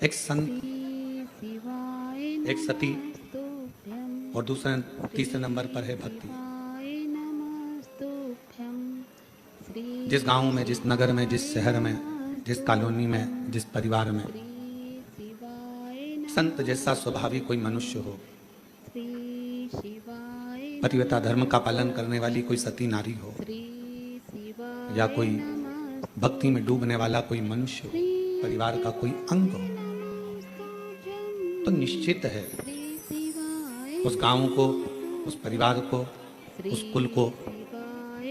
एक संत, एक सती, और दूसरे तीसरे नंबर पर है भक्ति। जिस गांव में, जिस नगर में, जिस शहर में, जिस कॉलोनी में, जिस परिवार में संत जैसा स्वभावी कोई मनुष्य हो, पतिव्रता धर्म का पालन करने वाली कोई सती नारी हो, या कोई भक्ति में डूबने वाला कोई मनुष्य हो, परिवार का कोई अंग हो, तो निश्चित है उस गांव को, उस परिवार को, उस कुल को,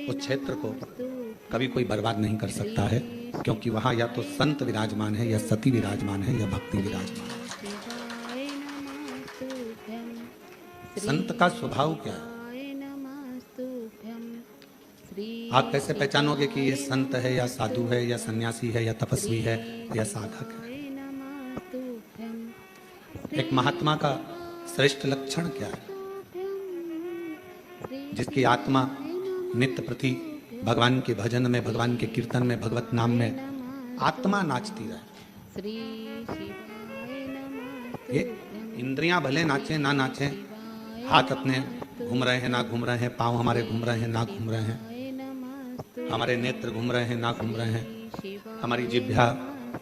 उस क्षेत्र को कभी कोई बर्बाद नहीं कर सकता है, क्योंकि वहां या तो संत विराजमान है, या सती विराजमान है, या भक्ति विराजमान है। संत का स्वभाव क्या है? आप कैसे पहचानोगे कि ये संत है, या साधु है, या सन्यासी है, या तपस्वी है, या साधक है? एक महात्मा का श्रेष्ठ लक्षण क्या है? जिसकी आत्मा नित्य प्रति भगवान के भजन में, भगवान के कीर्तन में, भगवत नाम में आत्मा नाचती रहे। ये इंद्रियां भले नाचे ना नाचे, हाथ अपने घूम रहे हैं ना घूम रहे हैं, पांव हमारे घूम रहे हैं ना घूम रहे हैं, हमारे नेत्र घूम रहे हैं ना घूम रहे हैं, हमारी जिह्वा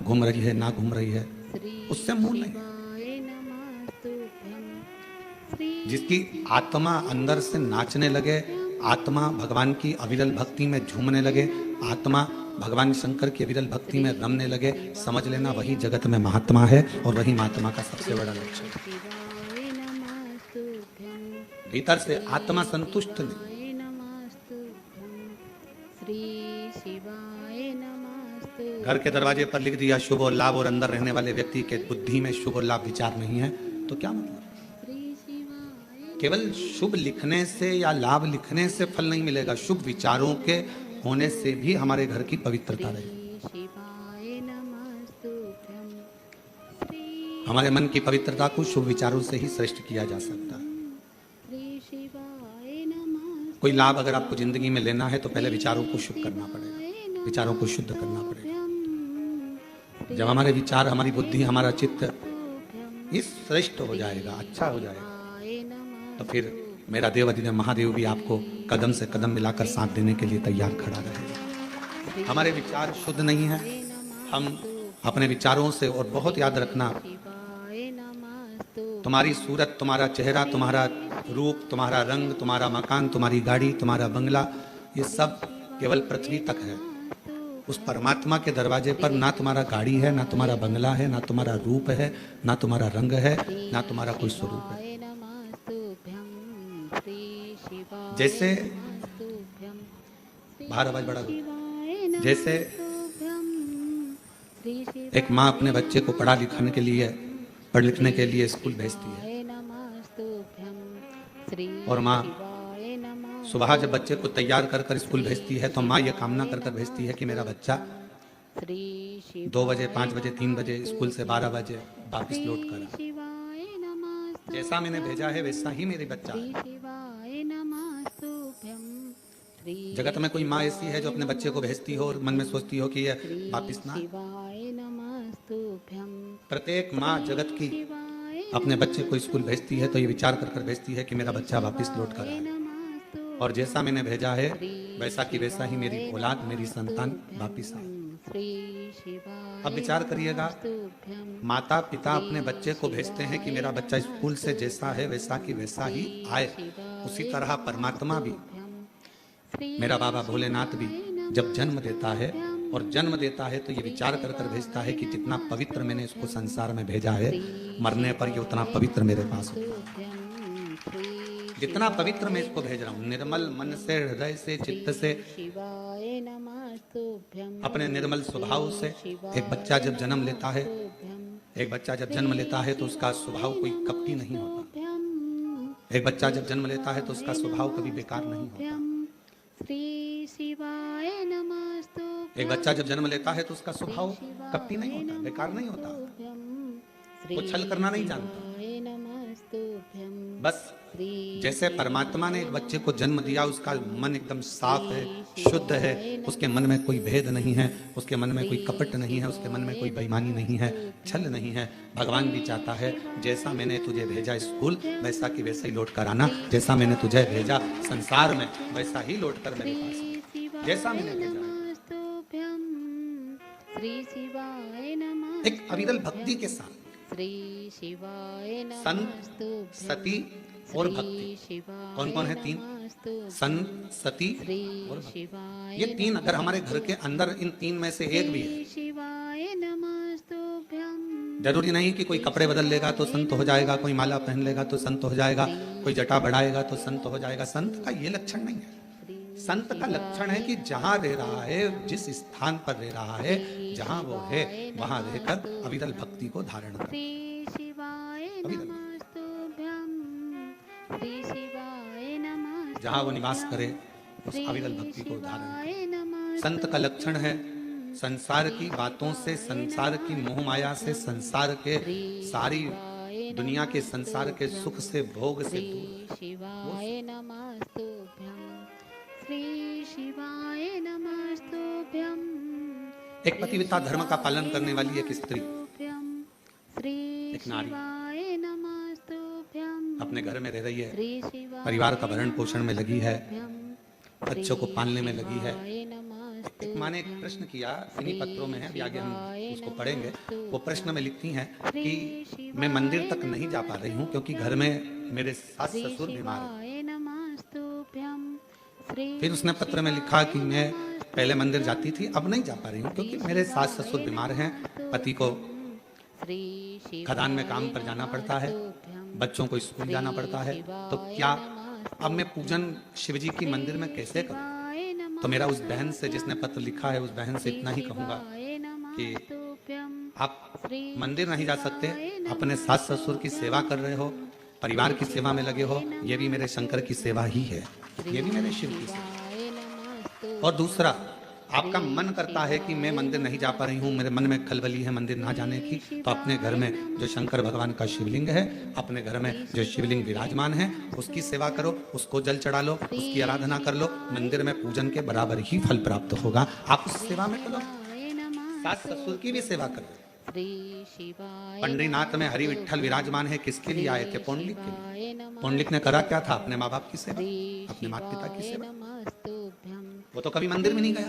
घूम रही है ना घूम रही है, उससे मूल नहीं। जिसकी आत्मा अंदर से नाचने लगे, आत्मा भगवान की अविरल भक्ति में झूमने लगे, आत्मा भगवान शंकर की अविरल भक्ति में रमने लगे, समझ लेना वही जगत में महात्मा है, और वही महात्मा का सबसे बड़ा लक्ष्य है। भीतर से आत्मा संतुष्ट नहीं। घर के दरवाजे पर लिख दिया शुभ और लाभ, और अंदर रहने वाले व्यक्ति के बुद्धि में शुभ और लाभ विचार नहीं है, तो क्या मतलब? केवल शुभ लिखने से या लाभ लिखने से फल नहीं मिलेगा, शुभ विचारों के होने से भी हमारे घर की पवित्रता रहेगी। हमारे मन की पवित्रता को शुभ विचारों से ही श्रेष्ठ किया जा सकता है। कोई लाभ अगर आपको जिंदगी में लेना है तो पहले विचारों को शुभ करना पड़ेगा, विचारों को शुद्ध करना पड़ेगा। जब हमारे विचार, हमारी बुद्धि, हमारा चित्त इस श्रेष्ठ हो जाएगा, अच्छा हो जाएगा, तो फिर मेरा देव अधिदेव महादेव भी आपको कदम से कदम मिलाकर साथ देने के लिए तैयार खड़ा रहेगा। हमारे विचार शुद्ध नहीं है, हम अपने विचारों से, और बहुत याद रखना, तुम्हारी सूरत, तुम्हारा चेहरा, तुम्हारा रूप, तुम्हारा रंग, तुम्हारा मकान, तुम्हारी गाड़ी, तुम्हारा बंगला, ये सब केवल पृथ्वी तक है। उस परमात्मा के दरवाजे पर ना तुम्हारा गाड़ी है, ना तुम्हारा बंगला है, ना तुम्हारा रूप है, ना तुम्हारा रंग है, ना तुम्हारा कोई स्वरूप है। जैसे बाहर आवाज बढ़ा दो। जैसे एक माँ अपने बच्चे को पढ़ लिखने के लिए स्कूल भेजती है, और माँ सुबह जब बच्चे को तैयार कर कर स्कूल भेजती है, तो माँ ये कामना कर कर भेजती है कि मेरा बच्चा 2 बजे, 5 बजे, 3 बजे स्कूल से 12 बजे वापिस लौट कर। जैसा मैंने भेजा है वैसा ही मेरे बच्चा है। जगत में कोई माँ ऐसी है जो अपने बच्चे को भेजती हो और मन में सोचती हो कि ये वापिस ना? प्रत्येक माँ जगत की अपने बच्चे को स्कूल भेजती है तो ये विचार कर कर भेजती है कि मेरा बच्चा वापिस लौट कर आए, और जैसा मैंने भेजा है वैसा की वैसा ही मेरी औलाद, मेरी संतान वापिस आए। अब विचार करिएगा, माता पिता अपने बच्चे को भेजते हैं कि मेरा बच्चा स्कूल से जैसा है वैसा की वैसा ही आए, उसी तरह परमात्मा भी, मेरा बाबा भोलेनाथ भी जब जन्म देता है, और जन्म देता है तो ये विचार कर कर भेजता है कि जितना पवित्र मैंने इसको संसार में भेजा है, मरने पर ये उतना पवित्र मेरे पास होगा। जितना पवित्र मैं इसको भेज रहा हूँ, निर्मल मन से, हृदय से, चित्त से, अपने निर्मल स्वभाव से। एक बच्चा जब जन्म लेता है तो उसका स्वभाव कोई कपटी नहीं होता। एक बच्चा जब जन्म लेता है तो उसका स्वभाव कभी बेकार नहीं होता। एक बच्चा जब जन्म लेता है तो उसका स्वभाव कपटी नहीं होता, बेकार नहीं होता, वो छल करना नहीं जानता। बस जैसे परमात्मा ने एक बच्चे को जन्म दिया, उसका मन एकदम साफ है, शुद्ध है, उसके मन में कोई भेद नहीं है, उसके मन में कोई कपट नहीं है, उसके मन में कोई बेईमानी नहीं है, छल नहीं है। भगवान भी चाहता है जैसा मैंने तुझे भेजा स्कूल वैसा की वैसा ही लौट कर आना, जैसा मैंने तुझे भेजा संसार में वैसा ही लौट कर मेरे पास, जैसा मैंने भेजा। एक अविरल भक्ति के साथ संत, सती और भक्ति, कौन कौन है? तीन, संत, सती और भक्ति। ये तीन अगर हमारे घर के अंदर इन तीन में से एक भी है, जरूरी नहीं कि कोई कपड़े बदल लेगा तो संत हो जाएगा, कोई माला पहन लेगा तो संत हो जाएगा, कोई जटा बढ़ाएगा तो संत हो जाएगा। संत का ये लक्षण नहीं है। संत का लक्षण है कि जहां रह रहा है, जिस स्थान पर रह रहा है, जहां वो है वहां रहकर अविरल भक्ति को धारण कर। जहां वो निवास करे उस अविरल भक्ति को धारण करे। संत का लक्षण है संसार की बातों से, संसार की मोह माया से, संसार के सारी दुनिया के संसार के सुख से, भोग से दूर। एक पतिव्रता धर्म का पालन करने वाली एक स्त्री, एक नारी अपने घर में रह रही है, परिवार का भरण पोषण में लगी है, बच्चों को पालने में लगी है। एक माँ ने एक प्रश्न किया, इन्हीं पत्रों में है, अभी आगे हम उसको पढ़ेंगे। वो प्रश्न में लिखती हैं कि मैं मंदिर तक नहीं जा पा रही हूँ क्योंकि घर में मेरे सास ससुर बीमार हैं। फिर उसने पत्र में लिखा कि मैं पहले मंदिर जाती थी, अब नहीं जा पा रही हूँ क्योंकि मेरे सास ससुर बीमार हैं, पति को खदान में काम पर जाना पड़ता है, बच्चों को स्कूल जाना पड़ता है, तो क्या अब मैं पूजन शिवजी की मंदिर में कैसे करूं? तो मेरा उस बहन से, जिसने पत्र लिखा है, उस बहन से इतना ही कहूंगा कि आप मंदिर नहीं जा सकते, अपने सास ससुर की सेवा कर रहे हो, परिवार की सेवा में लगे हो, ये भी मेरे शंकर की सेवा ही है, ये भी मेरे शिव की सेवा। और दूसरा, आपका मन करता है कि मैं मंदिर नहीं जा पा रही हूँ, मेरे मन में खलबली है मंदिर ना जाने की, तो अपने घर में जो शंकर भगवान का शिवलिंग है, अपने घर में जो शिवलिंग विराजमान है, उसकी सेवा करो, उसको जल चढ़ा लो, उसकी आराधना कर लो, मंदिर में पूजन के बराबर ही फल प्राप्त होगा। आप उस सेवा में करो, सास ससुर की भी सेवा करो। पंडरीनाथ में हरि विठ्ठल विराजमान है, किसके लिए आए थे? पौंडलिक के लिए। पौंडलिक ने करा क्या था? अपने माँ बाप की सेवा, अपने माता पिता की सेवा। वो तो कभी मंदिर में नहीं गया,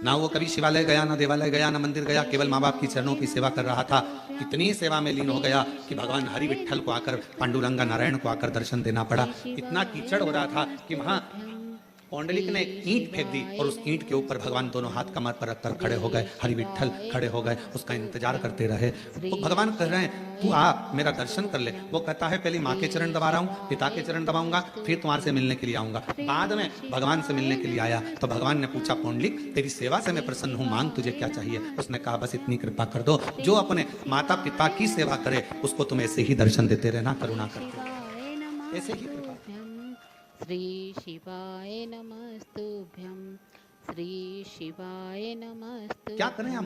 ना वो कभी शिवालय गया, ना देवालय गया, ना मंदिर गया, केवल माँ बाप की चरणों की सेवा कर रहा था। इतनी सेवा में लीन हो गया कि भगवान हरि विठ्ठल को आकर, पांडुरंगा नारायण को आकर दर्शन देना पड़ा। इतना कीचड़ हो रहा था कि वहां पौंडलिक ने एक ईंट फेंक दी और उस ईंट के ऊपर भगवान दोनों हाथ कमर पर रखकर खड़े हो गए, हरि विठ्ठल खड़े हो गए, उसका इंतजार करते रहे। तो भगवान कह रहे हैं तू आ, मेरा दर्शन कर ले। वो कहता है पहले माँ के चरण दबा रहा हूँ, पिता के चरण दबाऊंगा, फिर तुम्हारे से मिलने के लिए आऊंगा। बाद में भगवान से मिलने के लिए आया तो भगवान ने पूछा, पौंडलिक तेरी सेवा से मैं प्रसन्न हूँ, मांग तुझे क्या चाहिए? उसने कहा बस इतनी कृपा कर दो, जो अपने माता पिता की सेवा करे उसको तुम ऐसे ही दर्शन देते रहना, करुणा करते, ऐसे ही कृपा। श्री शिवाय नमस्तुभ्यं, श्री शिवाय नमस्तुभ्यं। क्या करें हम?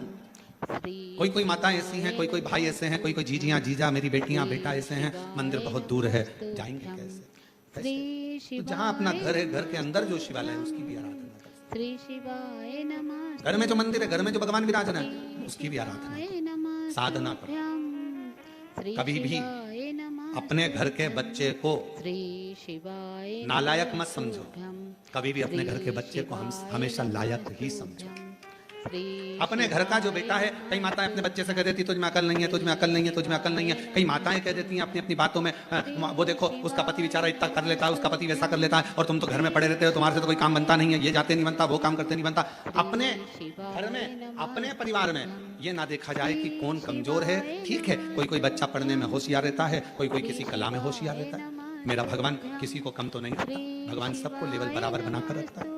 कोई कोई माता ऐसी हैं, कोई कोई भाई ऐसे हैं, कोई कोई जीजियां जीजा, मेरी बेटियां बेटा ऐसे हैं, मंदिर बहुत दूर है, जाएंगे कैसे? तो जहाँ अपना घर है, घर के अंदर जो शिवालय है उसकी भी आराधना करें। श्री शिवाय नमः। घर में जो मंदिर है, घर में जो भगवान विराजमान है, उसकी भी आराधना, साधना करो। कभी भी अपने घर के बच्चे को नालायक मत समझो, कभी भी अपने घर के बच्चे को हम हमेशा लायक ही समझो। अपने घर का जो बेटा है, कई माताएं अपने बच्चे से कह देती तुझ में अकल नहीं है, तुझ में अकल नहीं है, तुझ में अकल नहीं है। कई माताएं कह देती हैं अपनी अपनी बातों में, वो देखो उसका पति बेचारा इतना कर लेता है, उसका पति वैसा कर लेता है, और तुम तो घर में पड़े रहते हो, तुम्हारे से तो कोई काम बनता नहीं है, ये जाते नहीं बनता, वो काम करते नहीं बनता। अपने घर में, अपने परिवार में ये ना देखा जाए कि कौन कमजोर है। ठीक है, कोई कोई बच्चा पढ़ने में होशियार रहता है, कोई कोई किसी कला में होशियार रहता है। मेरा भगवान किसी को कम तो नहीं रखता, भगवान सबको लेवल बराबर बनाकर रखता है।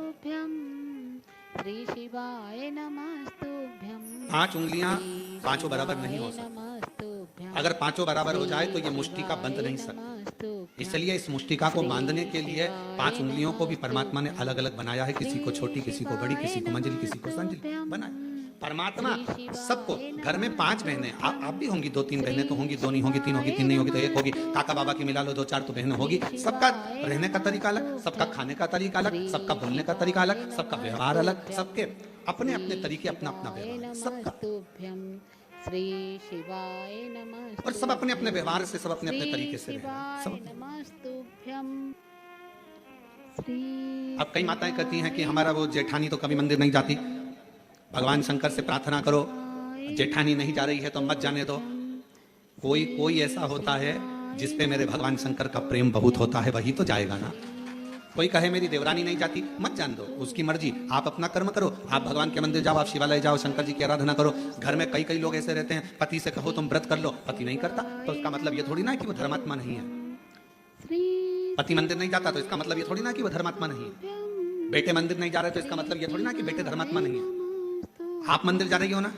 पांच उंगलियां पांचों बराबर नहीं हो सकती। अगर पांचों बराबर हो जाए तो ये मुष्टिका बंध नहीं सकती। इसलिए इस मुष्टिका को बांधने के लिए पांच उंगलियों को भी परमात्मा ने अलग अलग बनाया है। किसी को छोटी, किसी को बड़ी, किसी को मंजिल, किसी को संजिल बनाया। परमात्मा सबको, घर में 5 बहनें, आप भी होंगी, 2-3 बहनें तो होंगी, 2 नहीं होगी, 3 होगी, 3 नहीं होगी तो 1 होगी, काका बाबा की मिला लो 2-4 तो बहनें होगी। सबका रहने का तरीका अलग, सबका खाने का तरीका अलग, सबका बोलने का तरीका अलग, सबका व्यवहार अलग, सबके अपने अपने तरीके, अपना अपना व्यवहार सबका, श्री शिवाय नमः। और सब अपने अपने व्यवहार से, सब अपने अपने तरीके से सब। अब कई माताएं कहती हैं कि हमारा वो जेठानी तो कभी मंदिर नहीं जाती, भगवान शंकर से प्रार्थना करो, जेठानी नहीं जा रही है तो मत जाने दो। कोई ऐसा होता है जिसपे मेरे भगवान शंकर का प्रेम बहुत होता है, वही तो जाएगा ना। कोई कहे मेरी देवरानी नहीं जाती, मत जान दो, उसकी मर्जी, आप अपना कर्म करो, आप भगवान के मंदिर जाओ, आप शिवालय जाओ, शंकर जी की आराधना करो। घर में कई लोग ऐसे रहते हैं, पति से कहो तुम व्रत कर लो, पति नहीं करता, तो इसका मतलब ये थोड़ी ना कि वो धर्मात्मा नहीं है। पति मंदिर नहीं जाता तो इसका मतलब ये थोड़ी ना कि वो धर्मात्मा नहीं है। बेटे मंदिर नहीं जा रहे तो इसका मतलब ये थोड़ी ना कि बेटे धर्मात्मा नहीं है। आप मंदिर जा रही हो ना,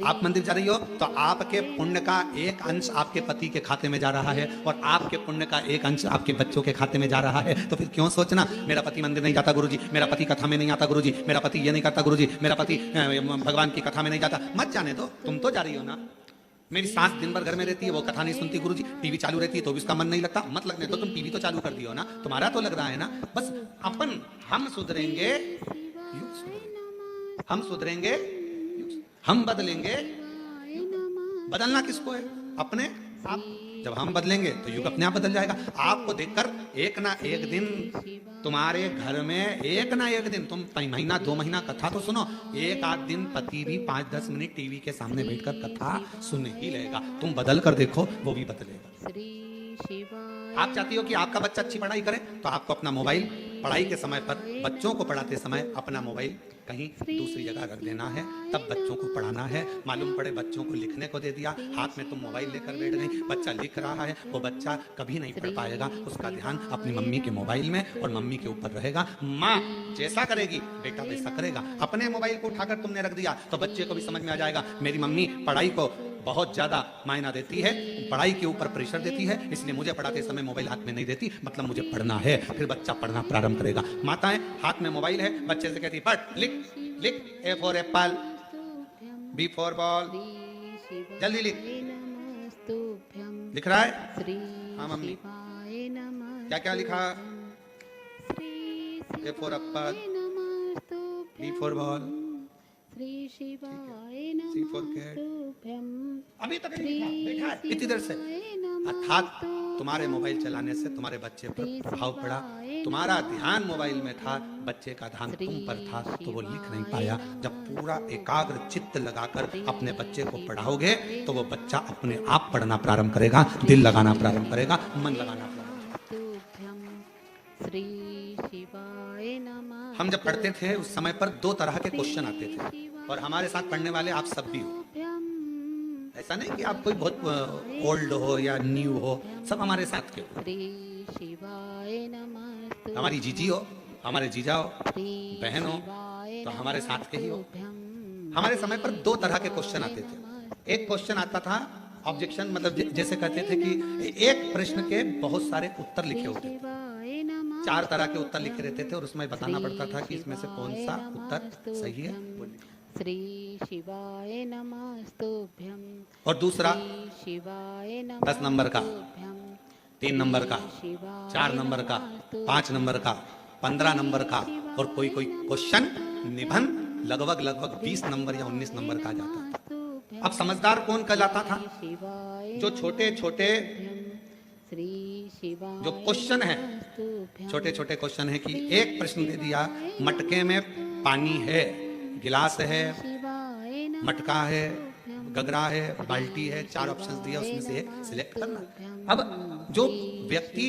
आप मंदिर जा रही हो तो आपके पुण्य का एक अंश आपके पति के खाते में जा रहा है और आपके पुण्य का एक अंश आपके बच्चों के खाते में जा रहा है। तो फिर क्यों सोचना मेरा पति मंदिर नहीं जाता गुरुजी, मेरा पति कथा में नहीं आता गुरुजी, मेरा पति ये नहीं करता गुरुजी, मेरा पति भगवान की कथा में नहीं जाता। मत जाने दो, तुम तो जा रही हो ना। मेरी सास दिन भर घर में रहती है, वो कथा नहीं सुनती गुरुजी, टीवी चालू रहती है तो भी उसका मन नहीं लगता। मत लगने दो, तुम टीवी तो चालू कर दियो ना, तुम्हारा तो लग रहा है ना। बस अपन हम सुधरेंगे, हम सुधरेंगे, हम बदलेंगे। बदलना किसको है? अपने आप। जब हम बदलेंगे तो युग अपने आप बदल जाएगा। आपको देखकर एक ना एक दिन तुम्हारे घर में, एक ना एक दिन, तुम महीना 2 महीना कथा तो सुनो, एक आध दिन पति भी 5-10 मिनट टीवी के सामने बैठकर कथा सुन ही लेगा। तुम बदल कर देखो, वो भी बदलेगा। आप चाहती हो कि आपका बच्चा अच्छी पढ़ाई करे तो आपको अपना मोबाइल पढ़ाई के समय पर, बच्चों को पढ़ाते समय अपना मोबाइल कहीं दूसरी जगह रख देना है, तब बच्चों को पढ़ाना है। मालूम पड़े बच्चों को लिखने को दे दिया, हाथ में तुम मोबाइल लेकर बैठ गई, बच्चा लिख रहा है, वो बच्चा कभी नहीं पढ़ पाएगा। उसका ध्यान अपनी मम्मी के मोबाइल में और मम्मी के ऊपर रहेगा। माँ जैसा करेगी बेटा वैसा करेगा। अपने मोबाइल को उठाकर तुमने रख दिया तो बच्चे को भी समझ में आ जाएगा मेरी मम्मी पढ़ाई को बहुत ज्यादा मायना देती है, पढ़ाई के ऊपर प्रेशर देती है, इसलिए मुझे पढ़ाते समय मोबाइल हाथ में नहीं देती, मतलब मुझे पढ़ना है। फिर बच्चा पढ़ना प्रारंभ करेगा। माताएं हाथ में मोबाइल है, बच्चे से कहती पढ़, लिख लिख, A for apple, B for ball, जल्दी लिख। लिख रहा है? हाँ मम्मी, क्या क्या लिखा? A for apple, B for ball, C for cat. अभी तक नहीं लिखा, बैठा है इतनी देर से। अर्थात तुम्हारे मोबाइल चलाने से तुम्हारे बच्चे पर प्रभाव पड़ा, तुम्हारा ध्यान मोबाइल में था, बच्चे का ध्यान तुम पर था, तो वो लिख नहीं पाया। जब पूरा एकाग्र चित्त लगाकर अपने बच्चे को पढ़ाओगे तो वो बच्चा अपने आप पढ़ना प्रारंभ करेगा, दिल लगाना प्रारंभ करेगा, मन लगाना प्रारंभ। हम जब पढ़ते थे उस समय पर 2 तरह के क्वेश्चन आते थे, और हमारे साथ पढ़ने वाले आप सब भी हो। ऐसा नहीं कि आप कोई बहुत ओल्ड हो या न्यू हो, सब हमारे साथ के हो। हमारी जीजी हो, हमारे जीजा हो, बहन हो, तो हमारे साथ के ही हो। हमारे समय पर 2 तरह के क्वेश्चन आते थे। एक क्वेश्चन आता था ऑब्जेक्शन, मतलब जैसे कहते थे कि एक प्रश्न के बहुत सारे उत्तर लिखे होते थे, 4 तरह के उत्तर लिखे रहते थे और उसमें बताना पड़ता था कि इसमें से कौन सा उत्तर सही है। श्री शिवाय नमस्तुभ्यं। और दूसरा 10 नंबर का, 3 नंबर का, 4 नंबर का, 5 नंबर का, 15 नंबर का, और कोई क्वेश्चन निबंध लगभग 20 नंबर या 19 नंबर का जाता था। अब समझदार कौन कहलाता था? जो छोटे छोटे जो क्वेश्चन है, छोटे छोटे क्वेश्चन है कि एक प्रश्न दे दिया, मटके में पानी है, गिलास है, मटका है, गगरा है, बाल्टी है, 4 ऑप्शंस दिया, उसमें से एक सिलेक्ट करना। अब जो व्यक्ति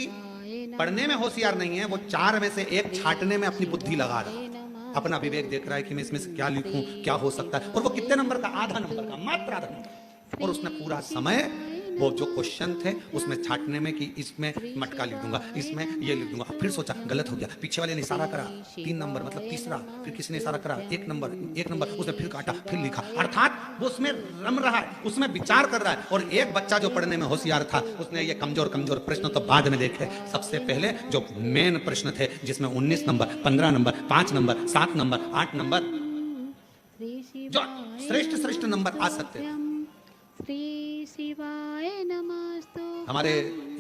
पढ़ने में होशियार नहीं है, वो 4 में से एक छांटने में अपनी बुद्धि लगा रहा है, अपना विवेक देख रहा है कि मैं इसमें से क्या लिखूं, क्या हो सकता है। और वो कितने नंबर का? आधा नंबर का, मात्र आधा नंबर। और उसने पूरा समय वो जो क्वेश्चन थे उसमें छांटने में कि इसमें मटका लिख दूंगा, इसमें ये लिख दूंगा। फिर सोचा गलत हो गया, पीछे वाले ने इशारा करा 3 नंबर मतलब तीसरा, फिर किसी ने इशारा करा 1 नंबर, उसने फिर काटा, फिर लिखा। अर्थात वो उसमें रम रहा है, उसमें विचार कर रहा है। और एक बच्चा जो पढ़ने में होशियार था, उसने ये कमजोर प्रश्न तो बाद में देखे, सबसे पहले जो मेन प्रश्न थे जिसमें 19 number, 15 number, 5 number, 7 number, 8 number, जो श्रेष्ठ श्रेष्ठ नंबर आ सकते थे। श्री शिवाय नमस्तु। हमारे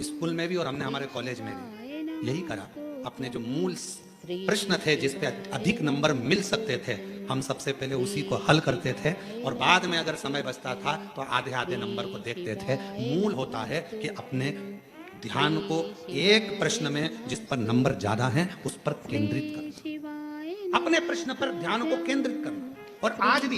स्कूल में भी और हमने हमारे कॉलेज में भी यही करा। अपने जो मूल प्रश्न थे जिस पे अधिक नंबर मिल सकते थे, हम सबसे पहले उसी को हल करते थे और बाद में अगर समय बचता था तो आधे आधे नंबर को देखते थे। मूल होता है कि अपने ध्यान को एक प्रश्न में जिस पर नंबर ज्यादा है उस पर केंद्रित करना, अपने प्रश्न पर ध्यान को केंद्रित करना। और आज भी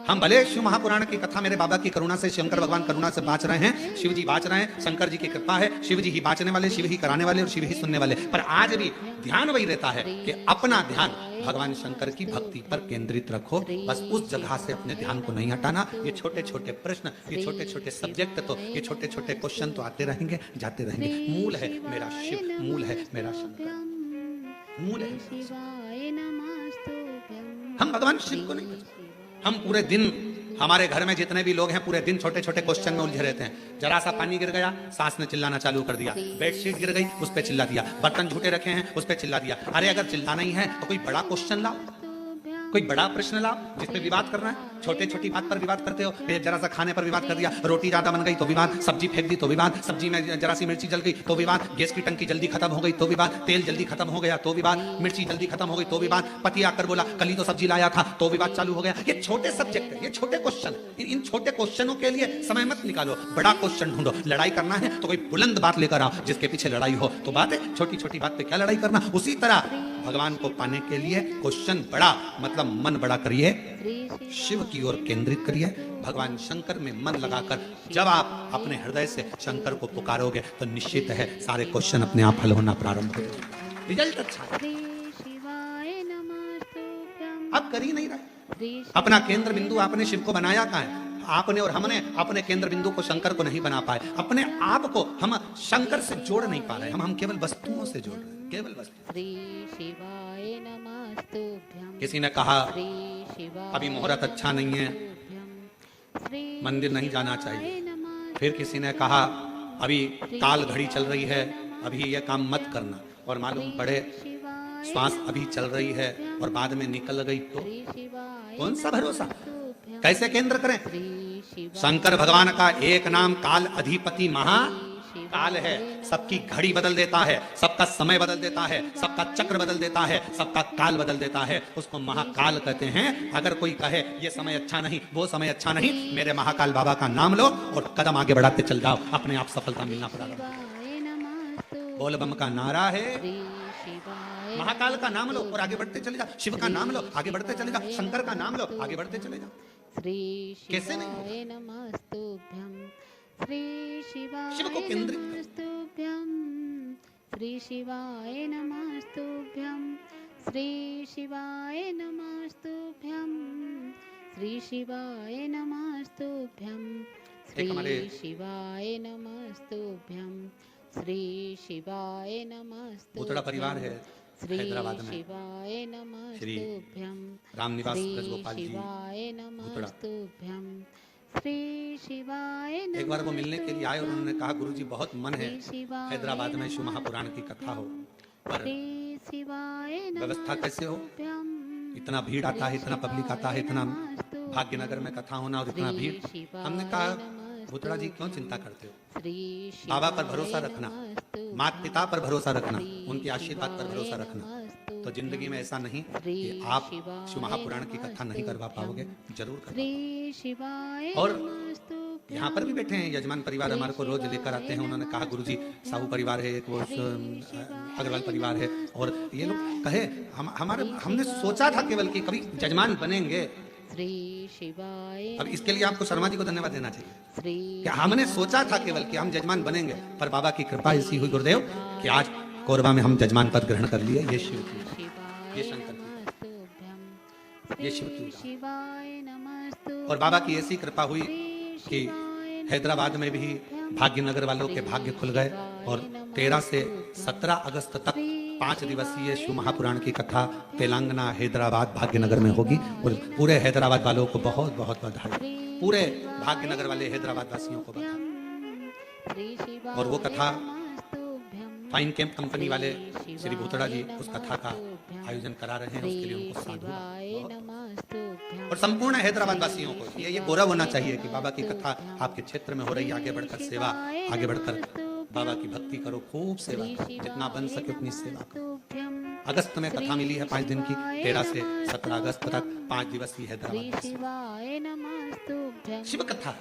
हम भले शिव महापुराण की कथा मेरे बाबा की करुणा से, शंकर भगवान करुणा से बाँच रहे हैं, शिव जी बाँच रहे हैं, शंकर जी की कृपा है, शिव जी ही बाँचने वाले, शिव ही कराने वाले और शिव ही सुनने वाले, पर आज भी ध्यान वही रहता है कि अपना ध्यान भगवान शंकर की भक्ति पर केंद्रित रखो। बस उस जगह से अपने ध्यान को नहीं हटाना। ये छोटे छोटे प्रश्न, ये छोटे छोटे सब्जेक्ट, तो ये छोटे छोटे क्वेश्चन तो आते रहेंगे, जाते रहेंगे। मूल है मेरा शिव, मूल है मेरा शंकर, मूल है। हम भगवान शिव को नहीं, हम पूरे दिन, हमारे घर में जितने भी लोग हैं पूरे दिन छोटे छोटे क्वेश्चन में उलझे रहते हैं। जरा सा पानी गिर गया, सास ने चिल्लाना चालू कर दिया, बेडशीट गिर गई, उस पे चिल्ला दिया, बर्तन झूठे रखे हैं, उस पे चिल्ला दिया। अरे अगर चिल्लाना ही है तो कोई बड़ा क्वेश्चन लाओ, कोई बड़ा प्रश्न लाओ जिसपे विवाद करना है। छोटे छोटी बात पर विवाद करते हो। जरा सा खाने पर विवाद कर दिया, रोटी ज्यादा बन गई तो विवाद, सब्जी फेंक दी तो विवाद, सब्जी में जरा सी मिर्ची जल गई तो विवाद, गैस की टंकी जल्दी खत्म हो गई तो विवाद, तेल जल्दी खत्म हो गया तो विवाद, मिर्ची जल्दी खत्म हो गई तो विवाद, पति आकर बोला कल ही तो सब्जी लाया था तो विवाद चालू हो गया। ये छोटे सब्जेक्ट है, ये छोटे क्वेश्चन। इन छोटे क्वेश्चनों के लिए समय मत निकालो, बड़ा क्वेश्चन ढूंढो। लड़ाई करना है तो कोई बुलंद बात लेकर आओ जिसके पीछे लड़ाई हो। तो बात है छोटी छोटी बात पे क्या लड़ाई करना। उसी तरह भगवान को पाने के लिए क्वेश्चन बड़ा, मतलब मन बड़ा करिए, शिव की ओर केंद्रित करिए, भगवान शंकर में मन लगाकर जब आप अपने हृदय से शंकर को पुकारोगे तो निश्चित है सारे क्वेश्चन अपने आप हल होना प्रारंभ हो जाएंगे, रिजल्ट अच्छा है। अब कर ही नहीं रहे। अपना केंद्र बिंदु आपने शिव को बनाया कहाँ है? आपने और हमने अपने केंद्र बिंदु को शंकर को नहीं बना पाए। अपने आप को हम शंकर से जोड़ नहीं पा रहे, हम केवल वस्तुओं से जोड़ रहे हैं, केवल वस्तु। किसी ने कहा अभी मुहूर्त अच्छा नहीं है, मंदिर नहीं जाना चाहिए। फिर किसी ने कहा अभी काल घड़ी चल रही है, अभी यह काम मत करना। और मालूम पड़े श्वास अभी चल रही है और बाद में निकल गई तो कौन सा भरोसा? कैसे केंद्र करें? शंकर भगवान का एक नाम काल अधिपति महा काल है। सबकी घड़ी बदल देता है, सबका समय बदल देता है, सबका चक्र बदल देता है, सबका काल बदल देता है। उसको महाकाल कहते हैं। अगर कोई कहे ये समय अच्छा नहीं, वो समय अच्छा नहीं, मेरे महाकाल बाबा का नाम लो और कदम आगे बढ़ाते चल जाओ, अपने आप सफलता मिलना पड़ेगा। बोल बम का नारा है, महाकाल का नाम लो और आगे बढ़ते चले जाओ, शिव का नाम लो आगे बढ़ते चले जाओ, शंकर का नाम लो आगे बढ़ते चले जाओ। कैसे नहीं? शिव को केंद्रित श्री शिवाय नमस्तुभ्यं, श्री शिवाय नमस्तुभ्यं, श्री शिवाय नमस्तुभ्यं, श्री शिवाय नमस्तुभ्यं, श्री शिवाय नमस्तुभ्यं। भूतड़ा परिवार है हैदराबाद में, श्री रामनिवास ब्रजगोपाल जी भूतड़ा। एक बार वो मिलने के लिए आए और उन्होंने कहा गुरुजी बहुत मन है हैदराबाद में शिव महापुराण की कथा हो, पर व्यवस्था कैसे हो? इतना भीड़ आता है, इतना पब्लिक आता है, इतना भाग्यनगर में कथा होना और इतना भीड़। हमने कहा भूतड़ा जी क्यों चिंता करते हो? बाबा पर भरोसा रखना, माता पिता पर भरोसा रखना, उनके आशीर्वाद पर भरोसा रखना। तो जिंदगी में ऐसा नहीं कि आप शिव महापुराण की कथा नहीं करवा पाओगे, जरूर करवा। और यहाँ पर भी बैठे हैं यजमान परिवार, हमारे को रोज लेकर आते हैं। उन्होंने कहा गुरुजी साहू परिवार है, एक वो अग्रवाल परिवार है, और ये लोग कहे हमने सोचा था केवल कि कभी यजमान बनेंगे। अब इसके लिए आपको शर्मा जी को धन्यवाद देना चाहिए कि हमने सोचा था केवल कि हम यजमान बनेंगे, पर बाबा की कृपा ऐसी हुई गुरुदेव कि आज कोरबा में हम जजमान पद ग्रहण कर लिए। ये शिव की, ये शंकर की, ये शिव की। और बाबा की ऐसी कृपा हुई कि हैदराबाद में भी भाग्यनगर वालों के भाग्य खुल गए और 13 से 17 अगस्त तक 5 दिवसीय शिव महापुराण की कथा तेलंगाना हैदराबाद भाग्यनगर में होगी। और पूरे हैदराबाद वालों को बहुत बहुत बधाई, पूरे भाग्यनगर वाले हैदराबाद वासियों को बधाई। और वो कथा फाइन कैंप कंपनी वाले श्री भूतड़ा जी उस कथा का आयोजन करा रहे हैं, उसके लिए उनको साधुवाद और संपूर्ण हैदराबाद वासियों को ये गौरव होना चाहिए कि बाबा की कथा आपके क्षेत्र में हो रही है। आगे बढ़कर सेवा, आगे बढ़कर बाबा की भक्ति करो, खूब सेवा करो, जितना बन सके उतनी सेवा करो। अगस्त में कथा मिली है 5 दिन की, 13 से 17 अगस्त तक 5 दिवसीय हैदराबाद शिव कथा।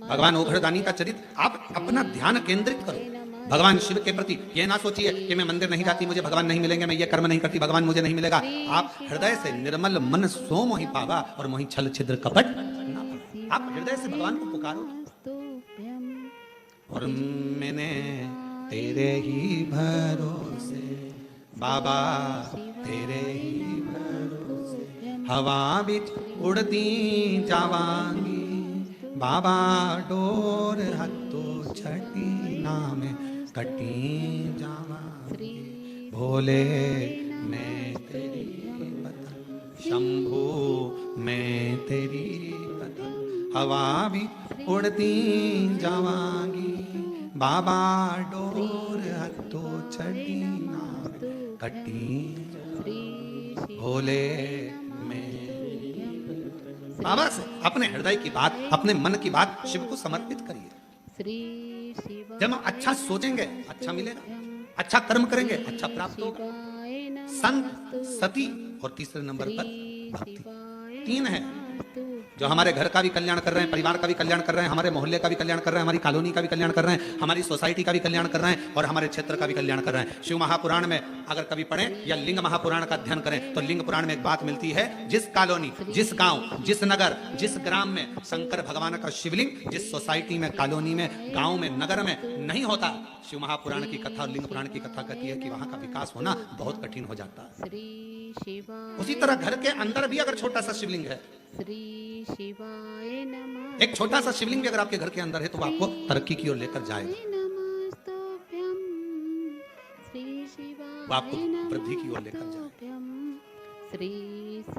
भगवान ओघड़दानी का चरित्र, आप अपना ध्यान केंद्रित करो भगवान शिव के प्रति। ये ना सोचिए कि मैं मंदिर नहीं जाती, मुझे भगवान नहीं मिलेंगे, मैं ये कर्म नहीं करती, भगवान मुझे नहीं मिलेगा। आप हृदय से निर्मल मन सो मोहि पावा और मोहि छल छिद्र कपट ना पावा। आप हृदय से भगवान को पुकारो। और मैंने तेरे ही भरोसे बाबा, तेरे ही भरोसे हवा बिच उड़ती जावांगी बाबा, डोर हत्तो छठी नाम कटी जावांगी। भोले मैं तेरी पतन, शंभू मैं तेरी पतन, हवा भी उड़ती जावांगी बाबा, डोर हत्तो छठी नाम कटी। भोले में बाबा से अपने हृदय की बात, अपने मन की बात शिव को समर्पित करिए। जब हम अच्छा सोचेंगे अच्छा मिलेगा, अच्छा कर्म करेंगे अच्छा प्राप्त होगा। संत, सती और तीसरे नंबर पर भक्ति, 3 है जो हमारे घर का भी कल्याण कर रहे हैं, परिवार का भी कल्याण कर रहे हैं, हमारे मोहल्ले का भी कल्याण कर रहे हैं, हमारी कॉलोनी का भी कल्याण कर रहे हैं, हमारी सोसाइटी का भी कल्याण कर रहे हैं और हमारे क्षेत्र का भी कल्याण कर रहे हैं। शिव महापुराण में अगर कभी पढ़ें या लिंग महापुराण का अध्ययन करें तो लिंग पुराण में एक बात मिलती है, जिस कॉलोनी, जिस गांव, जिस नगर, जिस ग्राम में शंकर भगवान का शिवलिंग, जिस सोसाइटी में, कॉलोनी में, गांव में, नगर में नहीं होता, शिव महापुराण की कथा और लिंग पुराण की कथा कहती है कि वहां का विकास होना बहुत कठिन हो जाता है। उसी तरह घर के अंदर भी अगर छोटा सा शिवलिंग है, एक छोटा सा शिवलिंग भी अगर आपके घर के अंदर है तो वो आपको तरक्की की ओर लेकर जाएगा, वो आपको वृद्धि की ओर लेकर जाएगा।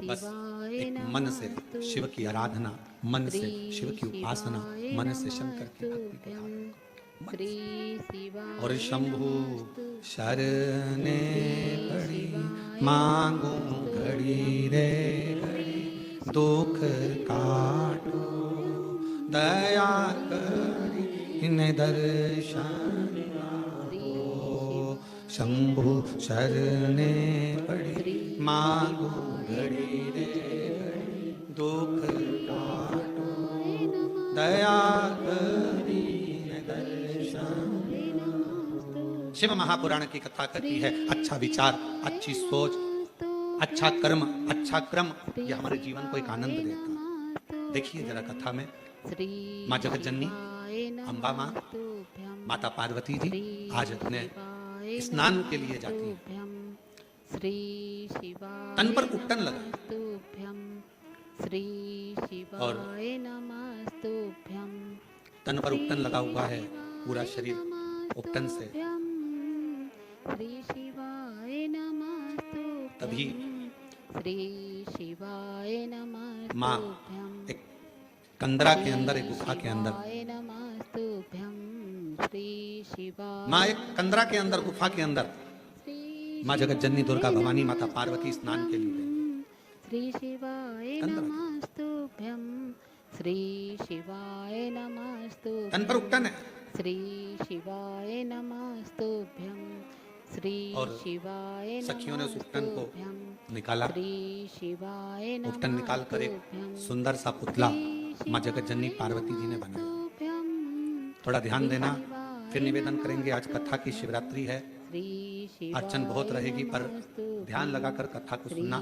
बस एक मन से शिव की आराधना, मन से शिव की उपासना, मन से शंकर की भक्ति और शंभु शरणे पड़ी मांगू घड़ी रे घड़ी, दुख काटो दया करी इन दर्शन दो। शंभु शरणे पड़ी मांगू घड़ी रे घड़ी, दुख काटो दया करी इन दर्शन। शिव महापुराण की कथा कहती है अच्छा विचार, अच्छी सोच, अच्छा कर्म, अच्छा क्रम, ये हमारे जीवन को एक आनंद देता है। देखिए जरा कथा में माँ जगत जननी अम्बा माँ, माता पार्वती जी आज अपने स्नान के लिए जाती है। तन पर उट्टन लगा और तन पर उट्टन लगा हुआ है, पूरा शरीर उट्टन से। तभी माँ एक कंदरा के अंदर, एक गुफा के अंदर, माँ एक कंदरा के अंदर, गुफा के अंदर माँ जगत जननी दुर्गा भवानी माता पार्वती स्नान के लिए तन पर उट्टन है और सखियों ने उस उट्टन को निकाला। उट्टन निकाल कर एक सुंदर सा पुतला माँ जगत जननी पार्वती जी ने बनाया। थोड़ा ध्यान देना, फिर निवेदन करेंगे। आज कथा की शिवरात्रि है, अर्चन बहुत रहेगी पर ध्यान लगाकर कथा को सुनना।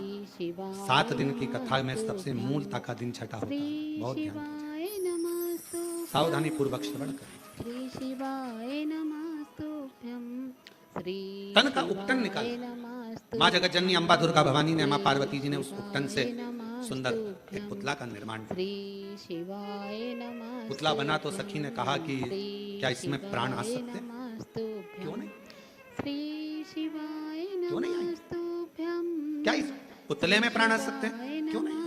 7 दिन की कथा में सबसे मूलता का दिन छठा होता है, बहुत ध्यान दीजिए, सावधानी पूर्वक श्रवण करें। तन का उट्टन निकाल माँ जगत जननी अम्बा दुर्गा भवानी ने, माँ पार्वती जी ने उस उट्टन से सुंदर एक पुतला का निर्माण किया। पुतला बना तो सखी ने कहा कि क्या इसमें प्राण आ सकते? क्यों नहीं, क्यों नहीं आए? क्या इस पुतले में प्राण आ सकते हैं? क्यों नहीं?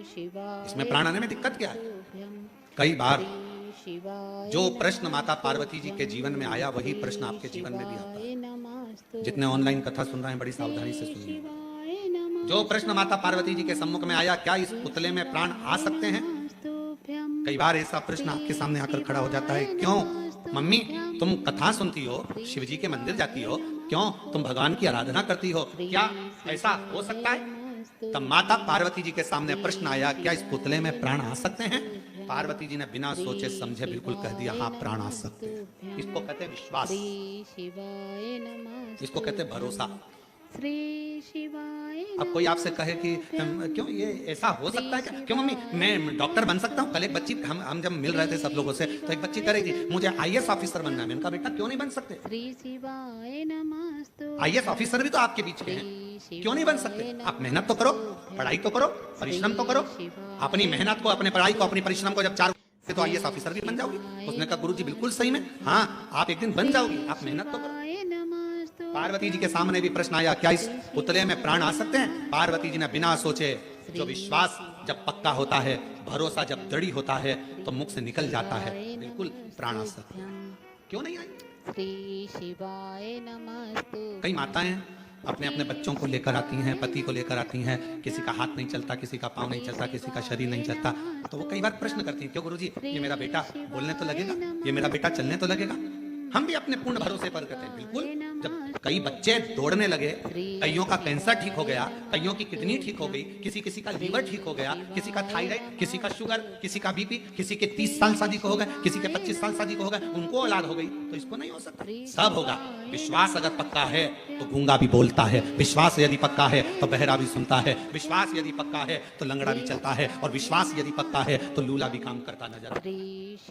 शिवाय इसमें प्राण आने में दिक्कत क्या है? नमस्तुभ्यं कई बार श्री शिवाय जो प्रश्न माता पार्वती जी के जीवन में आया वही प्रश्न आपके जीवन में भी आता है। नमस्तुभ्यं जितने ऑनलाइन कथा सुन रहे हैं बड़ी सावधानी से सुनिए। शिवाय नमः जो प्रश्न माता पार्वती जी के सम्मुख में आया, क्या इस पुतले में प्राण आ सकते हैं? नमस्तुभ्यं कई बार ऐसा प्रश्न आपके सामने आकर खड़ा हो जाता है, क्यों मम्मी तुम कथा सुनती हो, शिव जी के मंदिर जाती हो, क्यों तुम भगवान की आराधना करती हो, क्या ऐसा हो सकता है? तब माता पार्वती जी के सामने प्रश्न आया, क्या इस पुतले में प्राण आ सकते हैं? पार्वती जी ने बिना सोचे समझे बिल्कुल कह दिया, हाँ प्राण आ सकते हैं। इसको कहते हैं विश्वास, श्री शिवाय नमः इसको कहते हैं भरोसा। श्री शिवाय अब कोई आपसे कहे कि क्यों ये ऐसा हो सकता है क्या? क्यों मम्मी मैं डॉक्टर बन सकता हूँ? कल एक बच्ची, हम जब मिल रहे थे सब लोगों से, तो एक बच्ची करेगी मुझे आईएएस ऑफिसर बनना है। मैंने कहा बेटा क्यों नहीं बन सकते? श्री शिवाय नमस्तु आईएएस ऑफिसर भी तो आपके बीच के हैं, क्यों नहीं बन सकते? आप मेहनत तो करो, पढ़ाई तो करो, परिश्रम तो करो। अपनी मेहनत को, अपने पढ़ाई को, अपनी परिश्रम को जब चार तो आईएएस ऑफिसर भी बन जाओगी। उसने कहा गुरुजी बिल्कुल सही में, हाँ आप एक दिन बन जाओगी, आप मेहनत तो करो। पार्वती जी के सामने भी प्रश्न आया, क्या इस पुतले में प्राण आ सकते हैं? पार्वती जी ने बिना सोचे, जो विश्वास जब पक्का होता है, भरोसा जब दृढ़ होता है, तो मुख से निकल जाता है, बिल्कुल प्राण आ सकते हैं। क्यों नहीं आई? श्री शिवाय नमस्तु। कई माताएं अपने अपने बच्चों को लेकर आती हैं, पति को लेकर आती हैं, किसी का हाथ नहीं चलता, किसी का पाँव नहीं चलता, किसी का शरीर नहीं चलता, तो वो कई बार प्रश्न करती हैं, क्यों गुरुजी ये मेरा बेटा बोलने तो लगेगा, ये मेरा बेटा चलने तो लगेगा? हम भी अपने पूर्ण भरोसे पर कहते हैं बिल्कुल। जब कई बच्चे दौड़ने लगे, कईयों का कैंसर ठीक हो गया, कईयों की किडनी ठीक हो गई, किसी का लीवर ठीक हो गया, किसी का थायराइड, किसी का शुगर, किसी का बीपी, किसी के 30 साल शादी को हो गए, किसी के 25 साल शादी को हो गए, उनको औलाद हो गई, तो इसको नहीं हो सकता? सब होगा। विश्वास अगर पक्का है तो गूंगा भी बोलता है, विश्वास यदि पक्का है तो बहरा भी सुनता है, विश्वास यदि पक्का है तो लंगड़ा भी चलता है, और विश्वास यदि पक्का है तो लूला भी काम करता नजर आता है।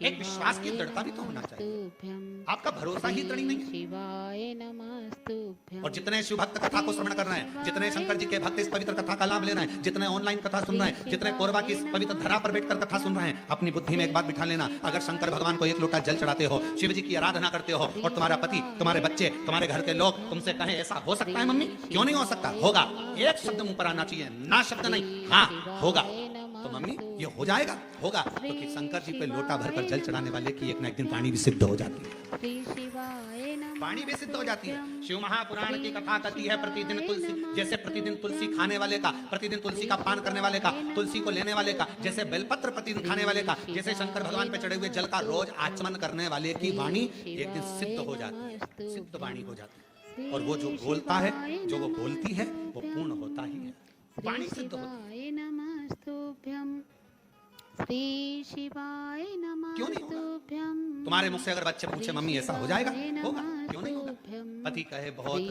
एक विश्वास की दृढ़ता भी तो होना चाहिए। आपका भरोसा ही दृढ़ नहीं है। शिवाय नमस्तुभ्यं। और जितने शिव भक्त कथा को श्रवण कर रहे हैं, जितने शंकर जी के भक्त इस पवित्र कथा का लाभ ले रहे हैं, जितने ऑनलाइन कथा सुन रहे हैं, जितने कोरबा की इस पवित्र धरा पर बैठकर कथा सुन रहे हैं, अपनी बुद्धि में एक बात बिठा लेना, अगर शंकर भगवान को एक लोटा जल चढ़ाते हो, शिव जी की आराधना करते हो, और तुम्हारा पति, तुम्हारे बच्चे, तुम्हारे घर के लोग तुमसे कहें ऐसा हो सकता है मम्मी, क्यों नहीं हो सकता? होगा। एक शब्द मुंह पर आना चाहिए, ना शब्द नहीं, हाँ होगा। तो मम्मी ये हो जाएगा, होगा, क्योंकि तो शंकर जी पे लोटा भरकर जल चढ़ाने वाले की एक ना एक दिन वाणी भी सिद्ध हो जाती है, वाणी भी सिद्ध हो जाती है। शिव महापुराण की कथा कहती है, प्रतिदिन तुलसी, जैसे प्रतिदिन तुलसी खाने वाले का, प्रतिदिन तुलसी का पान करने वाले का, तुलसी को लेने वाले का, जैसे बेलपत्र प्रतिदिन खाने वाले का, जैसे शंकर भगवान पे चढ़े हुए जल का रोज आचमन करने वाले की वाणी एक दिन सिद्ध हो जाती है, सिद्ध वाणी हो जाती है। और वो जो बोलता है, जो वो बोलती है, वो पूर्ण होता ही है, वाणी सिद्ध होती है। श्री शिवाय क्यों नहीं होगा? नमस्तुभ्यं। तुम्हारे मुख से अगर बच्चे पूछे मम्मी ऐसा हो जाएगा, होगा, क्यों नहीं होगा? पति कहे बहुत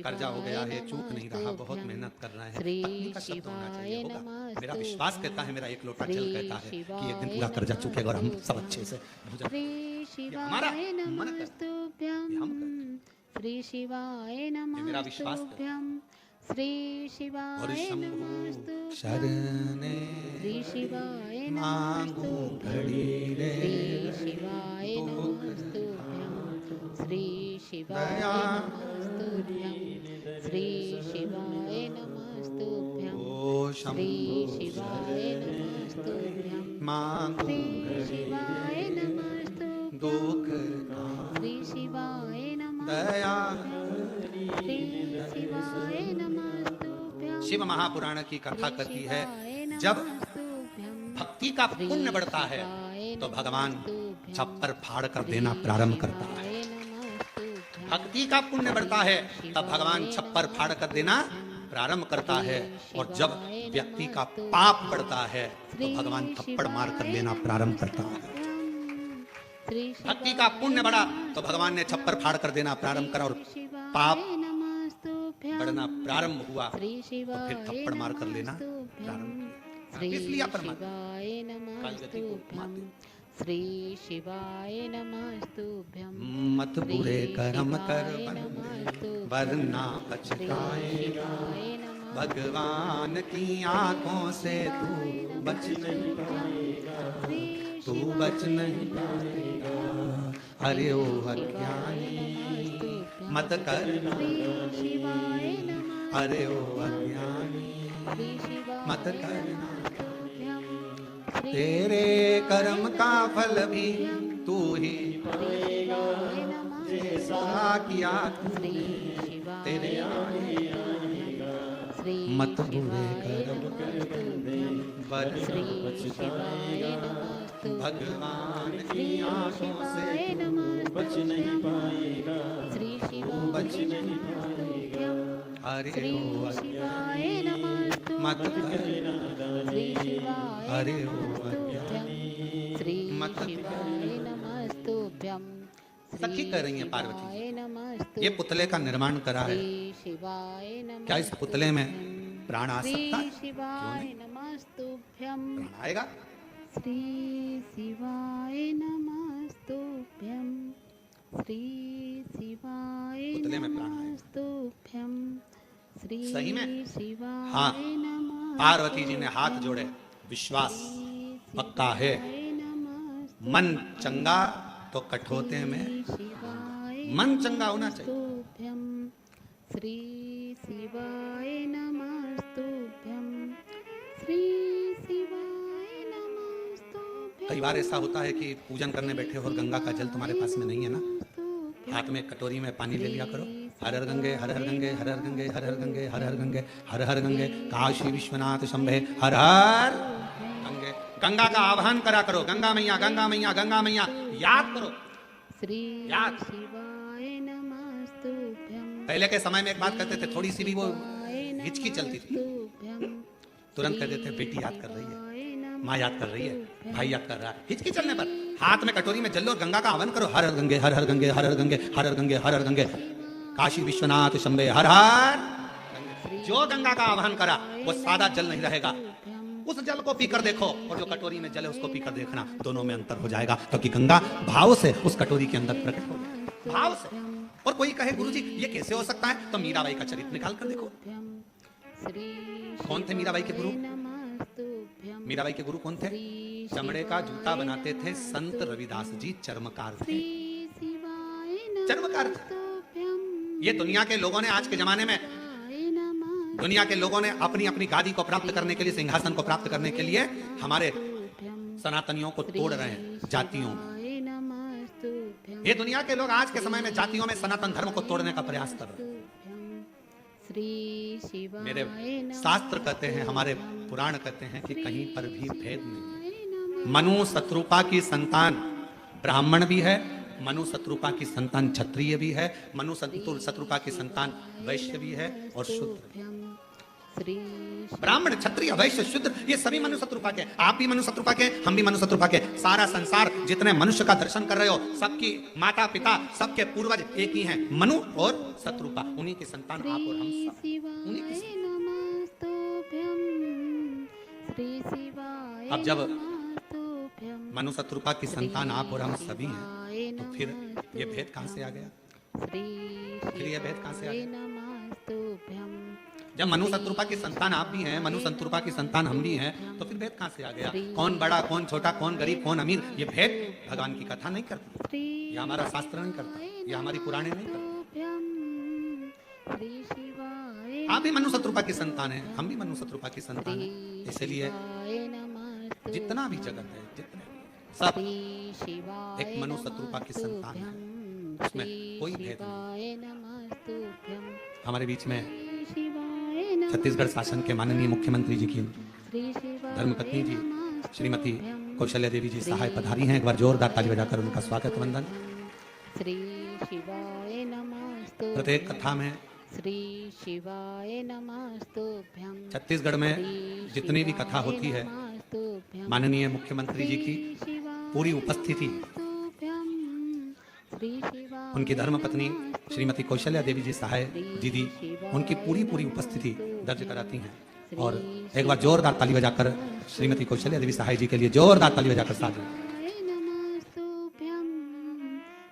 कर्जा हो गया है, चूक नहीं रहा, बहुत मेहनत कर रहे हैं, पत्नी का शब्द होना चाहिए, होगा। मेरा विश्वास कहता है, मेरा एक लोटा जल कहता है कि एक दिन पूरा कर्जा चुकेगा और हम सब अच्छे से भोजन। हमारा मन करता है, हम श्री शिवाय मेरा विश्वास नमस्तुभ्यं। श्री शिवाय और शंभु नमस्तुभ्यं। शरणे श्री शिवाय मांगू घड़ी रे, श्री शिवाय नमस्तुभ्यं। श्री शिवाय नमस्तुभ्यं। श्री शिवाय नमस्तुभ्यं। ओ श्री शंभु शिवाय नमस्तुभ्यं। मांगू श्री शिवाय नमस्तुभ्यं। दुख का श्री शिवाय नमस्तुभ्यं। दया। श्री शिवाय नमस्तुभ्यं। शिव महापुराण की कथा कहती है, जब भक्ति का पुण्य बढ़ता है तो भगवान छप्पर फाड़ कर देना प्रारंभ करता है। भक्ति का पुण्य बढ़ता है तब भगवान छप्पर फाड़ कर देना प्रारंभ करता है, और जब व्यक्ति का पाप बढ़ता है तो भगवान थप्पड़ मार कर लेना प्रारंभ करता है। भक्ति का पुण्य बढ़ा तो भगवान ने छप्पर फाड़ कर देना प्रारंभ करा, और पाप बढ़ना प्रारंभ हुआ तो फिर थप्पड़ मार कर लेना प्रारंभ किया। इसलिए परमात्मा कालगति को उपमाते, श्री शिवाय नमस्तुभ्यं। मत बुरे कर्म कर वरना पछताए, भगवान की आंखों से तू बच नहीं पाएगा, तू बच नहीं पाएगा। अरे ओ अज्ञानी मत करना, अरे ओ अज्ञानी मत करना, तेरे कर्म का फल भी तू ही शिवाय नमः जैसा किया श्री शिवाय तेरे श्री मत बुरे शिवाय कर्म नमस्तुभ्यं बर श्री शिवाय नमस्तुभ्यं भगवान की श्री आंखों से शिवाय बच नहीं नमस्तुभ्यं पाएगा, श्री बच शिवाय नहीं नमस्तुभ्यं अरे श्री ओ शिवाय मत नमस्तुभ्यं कर श्री शिवाय अरे ओ नमस्तुभ्यं श्री मत शिवाय नमस्तुभ्यं सखी कह रही हैं पार्वती जी। शिवाय नमस्तुभ्यं ये पुतले का निर्माण करा है, श्री शिवाय नमस्तुभ्यं क्या इस पुतले में प्राण आ श्री सकता है? शिवाय नमस्तुभ्यं प्राण आएगा? श्री शिवाय नमस्तुभ्यं श्री शिवाय पुतले में प्राण आएगा। नमस्तुभ्यं श्री सही में? शिवाय हाँ, नमस्तुभ्यं पार्वती जी ने हाथ जोड़े, विश्वास पक्का है। मन चंगा तो कठोते में मन चंगा होना चाहिए। नमस्तुभ्यं श्री शिवाय नमस्तुभ्यं श्री शिवाय नमस्तुभ्यं कई बार ऐसा होता है कि पूजन करने बैठे हो और गंगा का जल तुम्हारे पास में नहीं है ना, हाथ में कटोरी में पानी ले लिया करो। हर हर गंगे हर हर गंगे हर हर गंगे हर हर गंगे हर हर गंगे हर हर गंगे काशी विश्वनाथ शंभे हर हर गंगे। गंगा का आह्वान करा करो, गंगा मैया गंगा मैया गंगा मैया याद करो। श्री याद। शिवाय नमस्तुभ्यं पहले के समय में एक बात कहते थे, थोड़ी सी भी वो हिचकी चलती थी, तुरंत कहते थे बेटी याद कर रही है, माँ याद कर रही है, भाई याद कर रहा है। हिचकी चलने पर हाथ में कटोरी में जल लो और गंगा का आह्वान करो। हर हर गंगे हर हर गंगे हर हर गंगे हर हर गंगे हर हर गंगे काशी विश्वनाथ शंभे हर हर गंगे। जो गंगा का आह्वान करा वो सादा जल नहीं रहेगा, उस जल को पीकर देखो और जो कटोरी में जल है उसको पीकर देखना, दोनों में अंतर हो जाएगा, क्योंकि गंगा भाव से उस कटोरी के अंदर प्रकट हो जाएगी, भाव से। और कोई कहे गुरुजी ये कैसे हो सकता है, तो मीराबाई का चरित्र निकाल कर देखो। कौन थे मीराबाई के गुरु? मीराबाई के गुरु कौन थे? चमड़े का जूता बनाते थे संत रविदास जी, चर्मकार थे, चर्मकार थे। ये दुनिया के लोगों ने आज के जमाने में दुनिया के लोगों ने अपनी अपनी गादी को प्राप्त करने के लिए, सिंहासन को प्राप्त करने के लिए हमारे सनातनियों को तोड़ रहे हैं जातियों में। ये दुनिया के लोग आज के समय में जातियों में सनातन धर्म को तोड़ने का प्रयास कर रहे हैं। मेरे शास्त्र कहते हैं, हमारे पुराण कहते हैं कि कहीं पर भी भेद नहीं है। मनु शत्रुपा की संतान ब्राह्मण भी है, मनु शत्रुपा की संतान क्षत्रिय भी है, मनु शत्रुपा की संतान वैश्य भी है और शूद्र। ब्राह्मण क्षत्रिय वैश्य शूद्र ये सभी मनु शत्रुपा के। आप भी मनु शत्रुपा के, हम भी मनु शत्रुपा के। सारा संसार जितने मनुष्य का दर्शन कर रहे हो, सबकी माता पिता सबके पूर्वज एक ही हैं, मनु और शत्रुपा। उन्हीं की संतान आप और हम सब, उन्हीं की संतान। अब जब मनु शत्रुपा की संतान आप और हम सभी हैं, तो फिर ये भेद कहां से आ गया? फिर ये भेद कहां से आ गया? जब मनु शत्रुपा की संतान आप भी हैं, मनु शत्रुपा की संतान हम भी हैं, तो फिर भेद कहां से आ गया? कौन बड़ा कौन छोटा, कौन गरीब कौन अमीर, ये भेद भगवान की कथा नहीं करती, ये हमारा शास्त्र नहीं करता, ये हमारी पुराणे नहीं करती। आप भी मनु शत्रुपा की संतान है, हम भी मनु शत्रुपा की संतान है। इसलिए जितना भी जगत है, जितने सब एक मनु शत्रुपा की संतान है, उसमें कोई भेद नहीं। हमारे बीच में छत्तीसगढ़ शासन के माननीय मुख्यमंत्री जी की धर्मपत्नी जी श्रीमती कौशल्या देवी जी सहाय पधारी हैं। एक बार जोरदार ताली बजाकर उनका स्वागत वंदन। श्री शिवाय नमस्तुभ्यं। प्रत्येक कथा में श्री शिवाय नमस्तुभ्यं। छत्तीसगढ़ में जितनी भी कथा होती है, माननीय मुख्यमंत्री जी की पूरी उपस्थिति उनकी धर्मपत्नी श्रीमती कौशल्या देवी जी सहाय दीदी उनकी पूरी उपस्थिति दर्ज कराती हैं। और एक बार जोरदार ताली बजाकर श्रीमती कौशल्या देवी सहाय जी के लिए जोरदार ताली बजाकर साथ दें।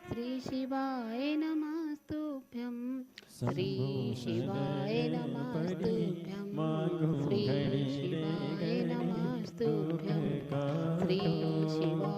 श्री शिवाय नमस्तुभ्यं। श्री शिवाय नमस्तुभ्यं। श्री शिवाय नमस्तुभ्यं। श्री शिवाय नमस्तुभ्यं।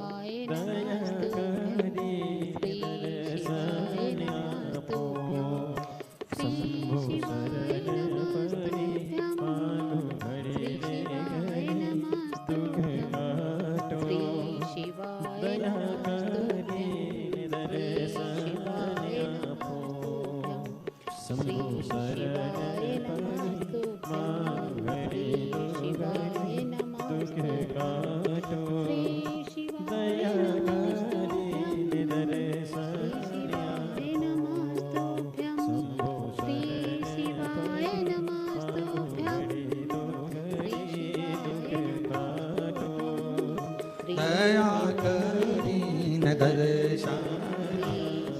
दीन दर्शन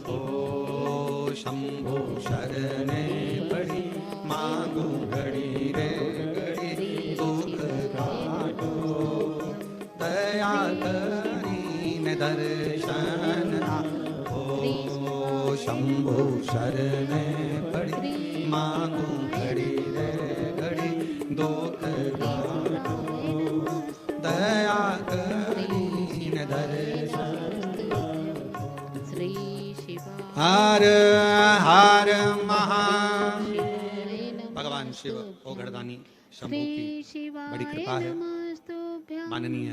ओ शंभु शरणे पड़ी मांगू घड़ी रे घड़ी दुख काटो दया करीन दर्शन ओ शंभु शरणे पड़ी मांगू घड़ी रे घड़ी दुख काटो दया करीन दर्शन श्री शिवाय हर हर महा नमः भगवान शिव ओघड़दानी शंभू की शिवाय बड़ी कृपा है। नमस्तुभ्यं माननीय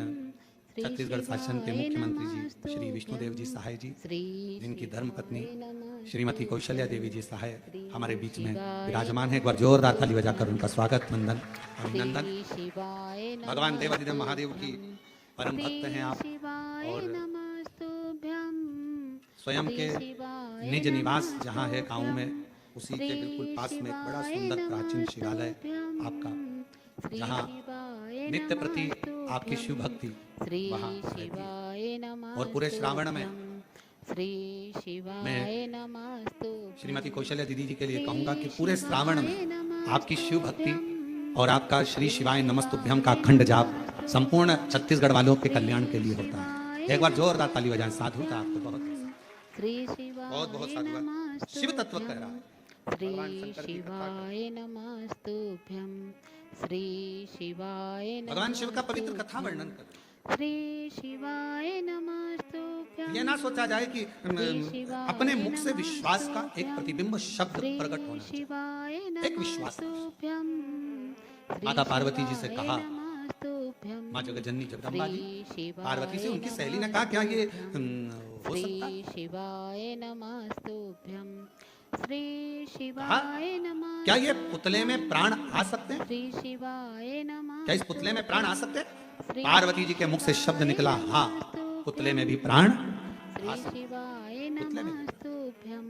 छत्तीसगढ़ शासन के मुख्यमंत्री जी श्री विष्णुदेव जी सहाय जी, श्री जिनकी धर्मपत्नी श्रीमती कौशल्या देवी जी सहाय हमारे बीच में विराजमान है। एक बार जोरदार ताली बजाकर उनका स्वागत, वंदन, अभिनंदन। शिवाय भगवान देवादिदेव महादेव की परम भक्त हैं आप और नमस्तुभ्यं स्वयं के निज निवास जहाँ है गाँव में, उसी के बिल्कुल पास में एक बड़ा सुंदर प्राचीन शिवालय आपका, जहाँ नित्य प्रति आपकी शिव भक्ति वहाँ रहती है। और पूरे श्रावण में श्री शिवाय नमस्तु श्रीमती कौशल्या दीदी जी के लिए कहूंगा कि पूरे श्रावण में आपकी शिव भक्ति और आपका श्री शिवाय नमस्तुभ्यम का अखंड जाप संपूर्ण छत्तीसगढ़ वालों के कल्याण के लिए होता है। एक बार जोरदार ताली बजाएं। साधु का आपको बहुत बहुत बहुत साधुवाद। शिव तत्व कह रहा है। श्री शिवाय नमस्तुभ्यं श्री शिवाय भगवान शिव का पवित्र कथा वर्णन कर। श्री शिवाय नमस्तुभ्यं ये ना सोचा जाए कि अपने मुख से विश्वास का एक प्रतिबिंब शब्द प्रकट होना चाहिए। एक विश्वास। माता पार्वती जी से कहा, माँ जगज्जननी जगदम्बा जी पार्वती से उनकी सहेली ने कहा, क्या ये हो सकता है? शिवाय नमस्तुभ्यं श्री शिवाय नमः क्या ये पुतले में प्राण आ सकते हैं? श्री शिवाय नमः क्या इस पुतले में प्राण आ सकते हैं? पार्वती जी के मुख से शब्द निकला, हाँ, पुतले में भी प्राण आ सकते हैं। शिवाय नमस्तुभ्यं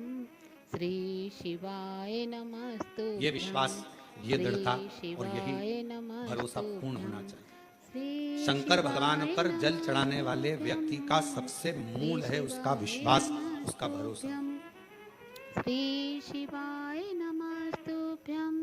श्री शिवाय नमस्तुभ्यं ये विश्वास, ये दृढ़ता और यही भरोसा पूर्ण होना चाहिए। शंकर भगवान पर जल चढ़ाने वाले व्यक्ति का सबसे मूल है उसका विश्वास, उसका भरोसा। श्री शिवाय नमस्तुभ्यं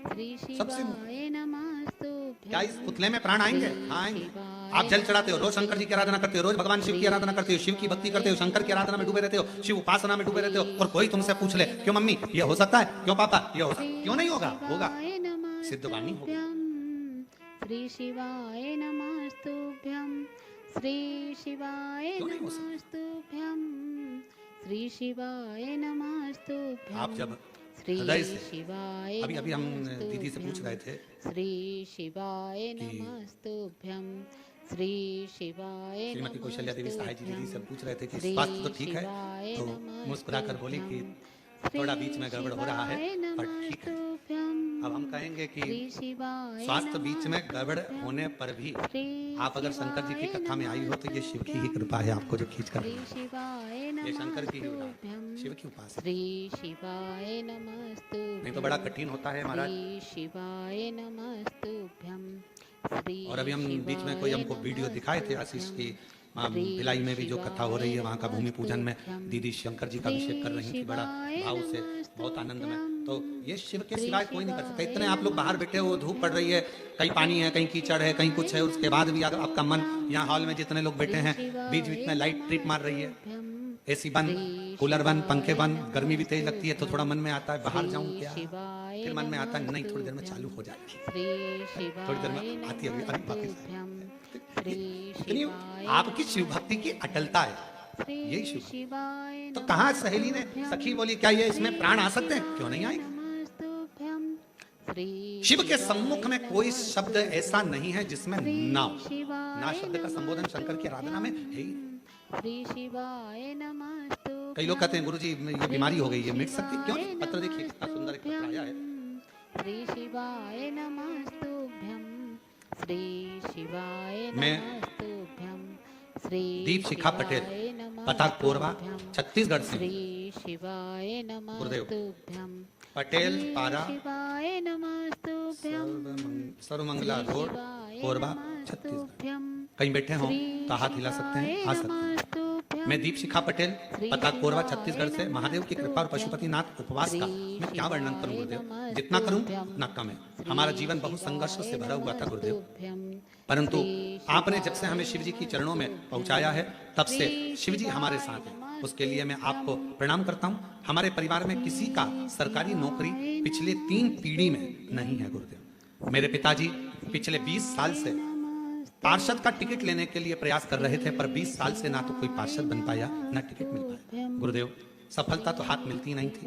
श्री शिवाय नमस्तुभ्यं। क्या इस पुतले में प्राण आएंगे? हाँ आएंगे। आप जल चढ़ाते हो, रोज शंकर जी की आराधना करते हो, रोज भगवान शिव की आराधना करते हो, शिव की भक्ति करते हो, शंकर की आराधना में डूबे रहते हो, शिव उपासना में डूबे रहते हो, और कोई तुमसे पूछ ले, क्यों मम्मी ये हो सकता है, क्यों पापा ये हो सकता है, क्यों नहीं होगा? होगा, सिद्धवाणी होगी। श्री शिवाय नमस्तुभ्यं श्री शिवाय नमस्तुभ्यं श्री शिवाय नमस्तुभ्यं। आप जब हृदय से अभी हम दीदी से पूछ रहे थे, श्री शिवाय नमस्तुभ्यं श्री शिवाय श्रीमती कौशल्या देवी सहाय जी दीदी से पूछ रहे थे कि स्वास्थ्य तो ठीक है, तो मुस्कुराकर बोली कि थोड़ा बीच में गड़बड़ हो रहा है पर ठीक है। अब हम कहेंगे कि स्वास्थ्य बीच में गड़बड़ होने पर भी आप अगर शंकर जी की कथा में आई हो तो ये शिव की ही कृपा है आपको जो खींच कर, ये शंकर की ही शिव की उपासना। नहीं तो बड़ा कठिन होता है महाराज। और अभी हम बीच में कोई हमको वीडियो दिखाए थे आशीष की भिलाई में भी जो कथा हो रही है, वहाँ का भूमि पूजन में दीदी शंकर जी का अभिषेक कर रही थी बड़ा भाव से, बहुत आनंद में। तो ये शिव के सिवाय कोई नहीं कर सकता। इतने आप लोग बाहर बैठे हो, धूप पड़ रही है, कहीं पानी है, कहीं कीचड़ है, कहीं कुछ है, उसके बाद भी अगर आपका मन, यहाँ हॉल में जितने लोग बैठे हैं, बीच बीच में लाइट ट्रिप मार रही है, एसी बंद, कूलर बंद, पंखे बंद, गर्मी भी तेज लगती है, तो थोड़ा मन में आता है बाहर जाऊं क्या, फिर मन में आता है नहीं थोड़ी देर में चालू हो जाएगी, थोड़ी देर में आती है, अभी वापस। आपकी शिव भक्ति की अटलता है, यही शिव। तो कहा सहेली ने, सखी बोली क्या ये इसमें प्राण आ सकते हैं? क्यों नहीं आएगा? शिव के सम्मुख में कोई शब्द ऐसा नहीं है जिसमें ना हो। ना शब्द का संबोधन शंकर की आराधना में है ही। कई लोग कहते हैं गुरुजी ये बीमारी हो गई, ये मिट सकती, क्यों? पत्र देखिए कितना सुंदर एक पत्र आया है। श्री शिवाय नमस्तुभ्यं श्री शिवाय मैं दीप शिखा पटेल, पता कोरबा, छत्तीसगढ़ से। श्री शिवाय नमस्तुभ्यं पटेल पारा, शिवाय नमस्तुभ्यं सर्वमंगला रोड, कोरबा, छत्तीसगढ़। कहीं बैठे हो तो हाथ हिला सकते हैं, आ सकते हैं। मैं दीपशिखा पटेल, पता कोरवा, छत्तीसगढ़ से। महादेव की कृपा और पशुपतिनाथ उपवास का मैं क्या वर्णन करूं गुरुदेव, जितना करूं उतना कम है। हमारा जीवन बहुत संघर्ष से भरा हुआ था गुरुदेव, परंतु आपने जब से हमें शिव जी की चरणों में पहुंचाया है तब से शिव जी हमारे साथ हैं। उसके लिए मैं आपको प्रणाम करता हूं। हमारे परिवार में किसी का सरकारी नौकरी पिछले 3 पीढ़ी में नहीं है गुरुदेव। मेरे पिताजी पिछले 20 साल से पार्षद का टिकट लेने के लिए प्रयास कर रहे थे, पर 20 साल से ना तो कोई पार्षद बन पाया ना टिकट मिल पाया गुरुदेव। सफलता तो हाथ मिलती नहीं थी।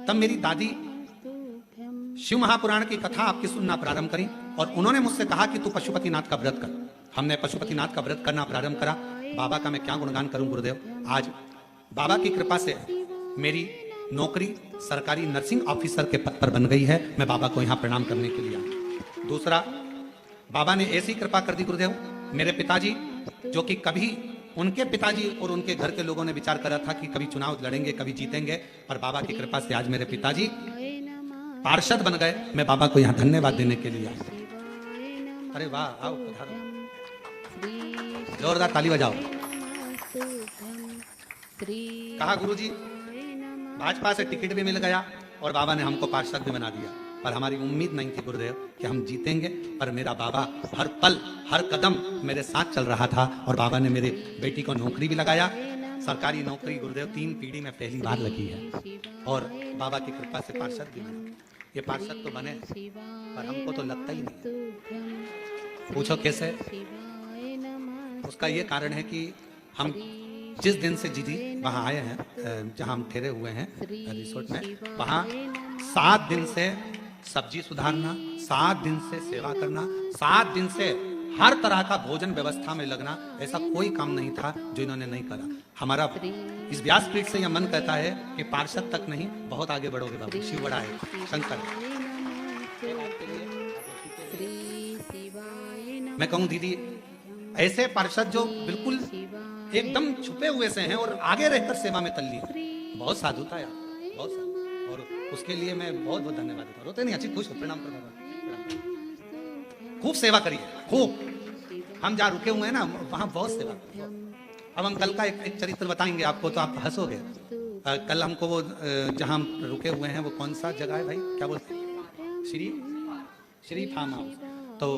तब मेरी दादी शिव महापुराण की कथा आपकी सुनना प्रारंभ करी और उन्होंने मुझसे कहा कि तू पशुपतिनाथ का व्रत कर। हमने पशुपतिनाथ का व्रत करना प्रारंभ करा। बाबा का मैं क्या गुणगान करूं गुरुदेव। आज बाबा की कृपा से मेरी नौकरी सरकारी नर्सिंग ऑफिसर के पद पर बन गई है। मैं बाबा को यहाँ प्रणाम करने के लिए आया। दूसरा, बाबा ने ऐसी कृपा कर दी गुरुदेव, मेरे पिताजी जो कि कभी उनके पिताजी और उनके घर के लोगों ने विचार करा था कि कभी चुनाव लड़ेंगे, कभी जीतेंगे, पर बाबा की कृपा से आज मेरे पिताजी पार्षद बन गए। मैं बाबा को यहाँ धन्यवाद देने के लिए आया। अरे वाह, आओ पधारो, जोरदार ताली बजाओ। कहा गुरुजी भाजपा से टिकट भी मिल गया और बाबा ने हमको पार्षद भी बना दिया, पर हमारी उम्मीद नहीं थी गुरुदेव कि हम जीतेंगे। पर मेरा बाबा हर पल हर कदम मेरे साथ चल रहा था और बाबा ने मेरे बेटी को नौकरी भी लगाया। सरकारी नौकरी गुरुदेव 3 पीढ़ी में पहली बार लगी है और बाबा की कृपा से पार्षद भी बने। ये पार्षद तो बने पर हमको तो लगता ही नहीं। पूछो कैसे? उसका ये कारण है कि हम जिस दिन से जीजी वहाँ आए हैं, जहाँ हम ठहरे हुए हैं रिसोर्ट में, वहाँ 7 दिन से सब्जी सुधारना, 7 दिन से सेवा करना, 7 दिन से हर तरह का भोजन व्यवस्था में लगना, ऐसा कोई काम नहीं था जो इन्होंने नहीं करा। हमारा इस व्यासपीठ से यह मन कहता है कि पार्षद तक नहीं, बहुत आगे बढ़ोगे बाबू। शिव बड़ा है, शंकर। मैं कहूँ दीदी, ऐसे पार्षद जो बिल्कुल एकदम छुपे हुए से हैं और आगे रहकर सेवा में तल्लीन, बहुत साधुता है, बहुत साधु। और उसके लिए मैं बहुत बहुत धन्यवाद देता हूँ। रोते नहीं, अच्छी खुश हो, प्रणाम करना। खूब सेवा करिए, खूब। हम जहाँ रुके हुए हैं ना वहाँ बहुत सेवा। अब हम कल का एक चरित्र बताएंगे आपको तो आप हंसोगे। कल हमको वो जहाँ हम रुके हुए हैं वो कौन सा जगह है भाई, क्या बोलते हैं, श्री फार्म हाउस। तो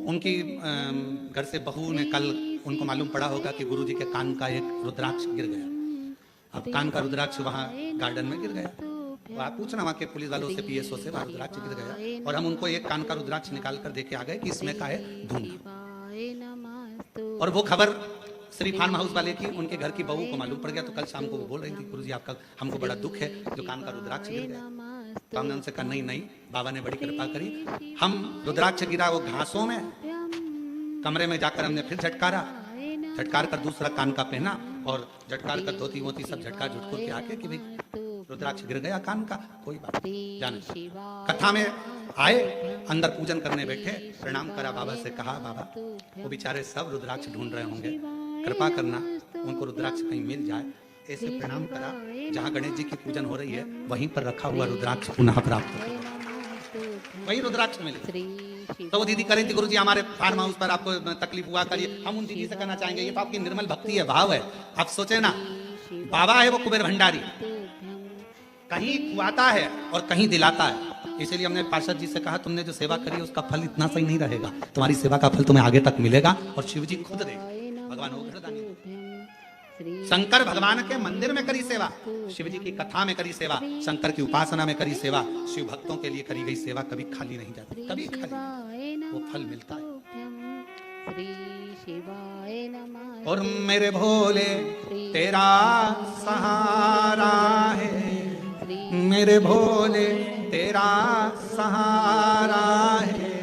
उनकी घर से बहू ने कल, उनको मालूम पड़ा होगा कि गुरुजी के कान का एक रुद्राक्ष गिर गया। अब कान का रुद्राक्ष वहाँ गार्डन में गिर गया। तो आप पूछना वहाँ के पुलिस वालों से, PSO से, वहाँ रुद्राक्ष गिर गया और हम उनको एक कान का रुद्राक्ष निकाल कर देके आ गए कि इसमें का है धूम। और वो खबर श्री फार्म हाउस वाले की उनके घर की बहू को मालूम पड़ गया। तो कल शाम को वो बोल रही थी, गुरुजी आपका हमको बड़ा दुख है जो कान का रुद्राक्ष गिर गया। तो हमने उनसे कहा नहीं, बाबा ने बड़ी कृपा करी। हम रुद्राक्ष गिरा वो घासों में, कमरे में जाकर हमने फिर झटकार कर दूसरा कान का पहना और झटकार कर धोती वोती सब झटका झुटको के आके कि भाई रुद्राक्ष गिर गया कान का, कोई बात नहीं, जाने। कथा में आए, अंदर पूजन करने बैठे, प्रणाम करा, बाबा से कहा बाबा वो बेचारे सब रुद्राक्ष ढूंढ रहे होंगे, कृपा करना उनको रुद्राक्ष कहीं मिल जाए। ऐसे प्रणाम करा, जहाँ गणेश जी की पूजन हो रही है वहीं पर रखा हुआ रुद्राक्ष पुनः प्राप्त हो, वही रुद्राक्ष मिले। तो वो दीदी कह रही थी गुरुजी हमारे फार्म हाउस पर आपको तकलीफ हुआ, करिए। हम उन दीदी से कहना चाहेंगे ये तो आपकी निर्मल भक्ति है, भाव है। आप सोचे ना, बाबा है वो कुबेर भंडारी, कहीं खुआता है और कहीं दिलाता है। इसीलिए हमने पार्षद जी से कहा तुमने जो सेवा करी उसका फल इतना सही नहीं रहेगा, तुम्हारी सेवा का फल तुम्हें आगे तक मिलेगा और शिव जी खुद देगा। भगवान उग्रदानी शंकर भगवान के मंदिर में करी सेवा, शिव जी की कथा में करी सेवा, शंकर की उपासना में करी सेवा, शिव भक्तों के लिए करी गई सेवा कभी खाली नहीं जाती, कभी खाली, वो फल मिलता है। और मेरे भोले तेरा सहारा है, मेरे भोले तेरा सहारा है,